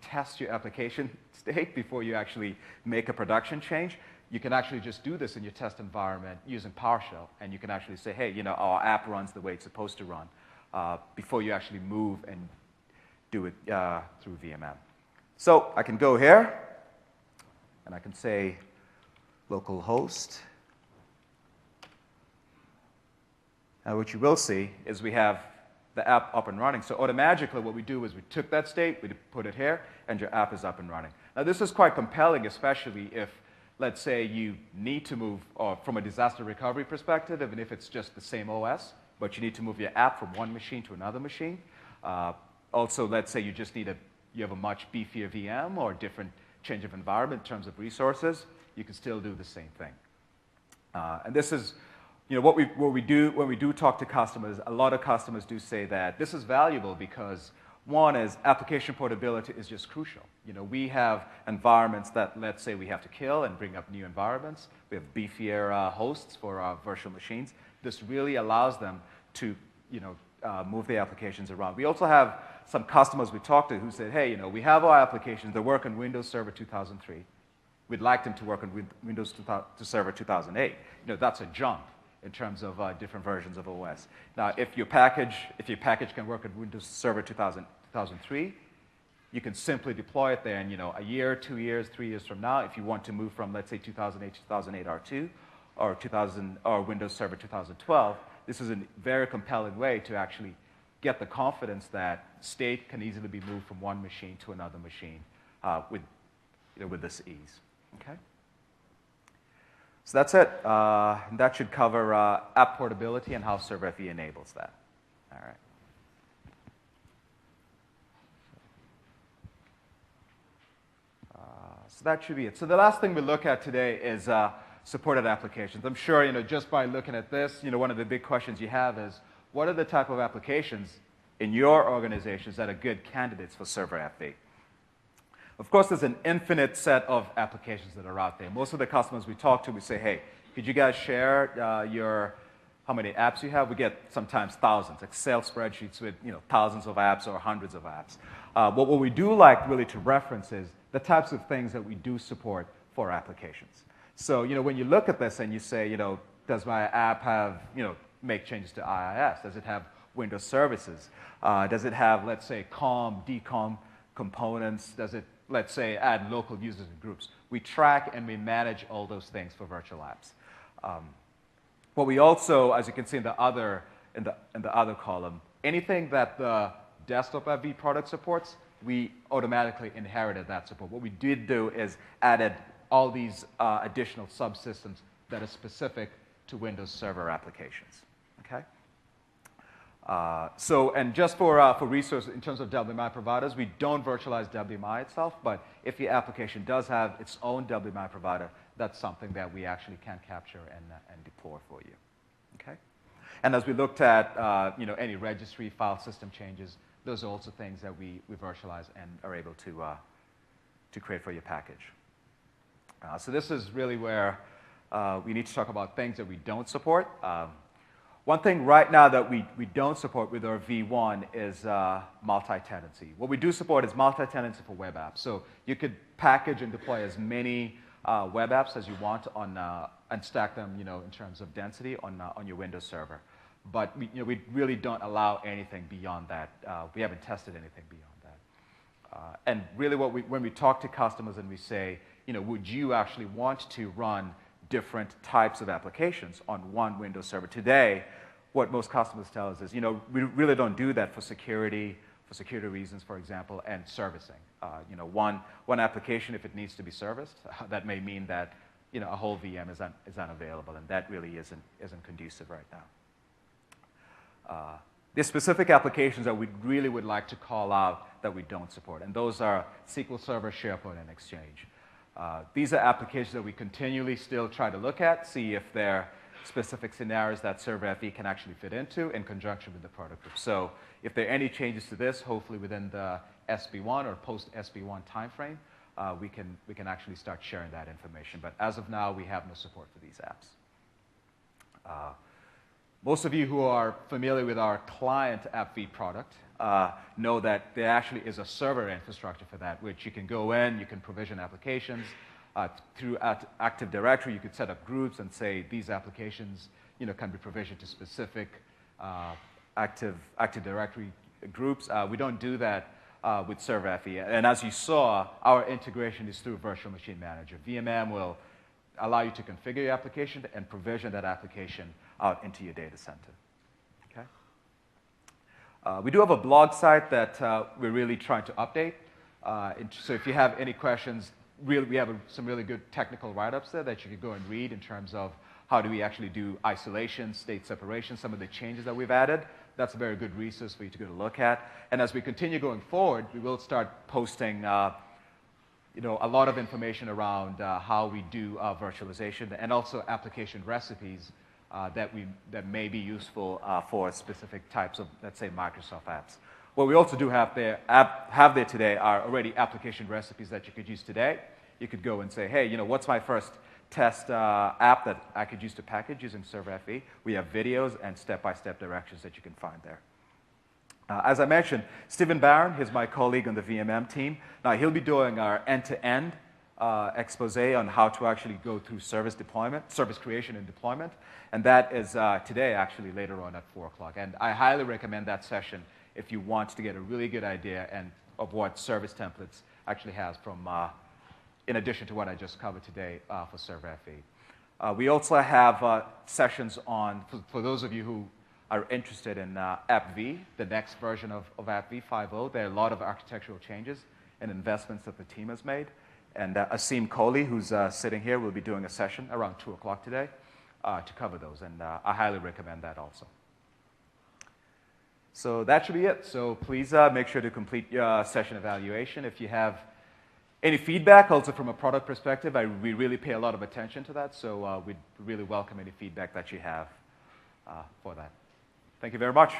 test your application state before you actually make a production change, you can actually just do this in your test environment using PowerShell. And you can actually say, hey, our app runs the way it's supposed to run before you actually move and do it through VMM. So I can go here, and I can say localhost. Now what you will see is we have the app up and running. So automatically what we do is we took that state, we put it here, and your app is up and running. Now this is quite compelling, especially if, let's say, you need to move from a disaster recovery perspective, even if it's just the same OS, but you need to move your app from one machine to another machine. Also, let's say you just you have a much beefier VM or a different change of environment in terms of resources, you can still do the same thing. And this is, what we do when we do talk to customers. A lot of customers do say that this is valuable because one is application portability is just crucial. We have environments that, let's say, we have to kill and bring up new environments. We have beefier hosts for our virtual machines. This really allows them to, move the applications around. We also have some customers we talked to who said, hey, we have our applications that work on Windows Server 2003. We'd like them to work on Windows Server 2008. That's a jump in terms of different versions of OS. Now, if your package can work on Windows Server 2003, you can simply deploy it there, and a year, 2 years, 3 years from now, if you want to move from, let's say, 2008 to 2008 R2 or Windows Server 2012, this is a very compelling way to actually get the confidence that state can easily be moved from one machine to another machine with this ease. Okay? So that's it. That should cover app portability and how ServerFE enables that. All right. So that should be it. So the last thing we look at today is supported applications. I'm sure, just by looking at this, one of the big questions you have is, what are the type of applications in your organizations that are good candidates for ServerFE? Of course, there's an infinite set of applications that are out there. Most of the customers we talk to, we say, hey, could you guys share how many apps you have? We get sometimes thousands, Excel spreadsheets with thousands of apps or hundreds of apps. What we do like really to reference is the types of things that we do support for applications. So when you look at this and you say, does my app have, make changes to IIS? Does it have Windows services? Does it have, let's say, COM, DCOM components? Does it, let's say, add local users and groups? We track and we manage all those things for virtual apps. But we also, as you can see in the other column, anything that the desktop AV product supports, we automatically inherited that support. What we did do is added all these additional subsystems that are specific to Windows Server applications. Okay? And just for resources, in terms of WMI providers, we don't virtualize WMI itself, but if the application does have its own WMI provider, that's something that we actually can capture and deploy for you. Okay? And as we looked at any registry file system changes, those are also things that we virtualize and are able to create for your package. So this is really where we need to talk about things that we don't support. One thing right now that we don't support with our V1 is multi-tenancy. What we do support is multi-tenancy for web apps. So you could package and deploy as many web apps as you want and stack them in terms of density on your Windows server. But we really don't allow anything beyond that. We haven't tested anything beyond that. And really when we talk to customers and we say, would you actually want to run different types of applications on one Windows server? Today, what most customers tell us is, we really don't do that for security reasons, for example, and servicing. One application, if it needs to be serviced, that may mean that a whole VM is unavailable, and that really isn't conducive right now. There's specific applications that we really would like to call out that we don't support, and those are SQL Server, SharePoint, and Exchange. These are applications that we continually still try to look at, see if there are specific scenarios that Server FE can actually fit into in conjunction with the product group. So if there are any changes to this, hopefully within the SB1 or post-SB1 timeframe, we can actually start sharing that information. But as of now, we have no support for these apps. Most of you who are familiar with our client AppV product know that there actually is a server infrastructure for that, which you can go in, you can provision applications. Through Active Directory, you could set up groups and say these applications can be provisioned to specific Active Directory groups. We don't do that with Server FE. And as you saw, our integration is through Virtual Machine Manager. VMM will allow you to configure your application and provision that application out into your data center. Okay? We do have a blog site that we're really trying to update. So if you have any questions, we have some really good technical write-ups there that you could go and read in terms of how do we actually do isolation, state separation, some of the changes that we've added. That's a very good resource for you to go to look at. And as we continue going forward, we will start posting a lot of information around how we do virtualization and also application recipes that may be useful for specific types of, let's say, Microsoft apps. What we also do have there today are already application recipes that you could use today. You could go and say, hey, what's my first test app that I could use to package using Server FE? We have videos and step-by-step directions that you can find there. As I mentioned, Stephen Barron is my colleague on the VMM team. Now, he'll be doing our end-to-end expose on how to actually go through service creation and deployment. And that is today, actually, later on at 4 o'clock. And I highly recommend that session if you want to get a really good idea of what service templates actually has in addition to what I just covered today for Server FE. We also have sessions on, for those of you who are interested in AppV, the next version of AppV 5.0. There are a lot of architectural changes and investments that the team has made. And Asim Kohli, who's sitting here, will be doing a session around 2 o'clock today to cover those. And I highly recommend that also. So that should be it. So please make sure to complete your session evaluation. If you have any feedback, also from a product perspective, we really pay a lot of attention to that. So we'd really welcome any feedback that you have for that. Thank you very much.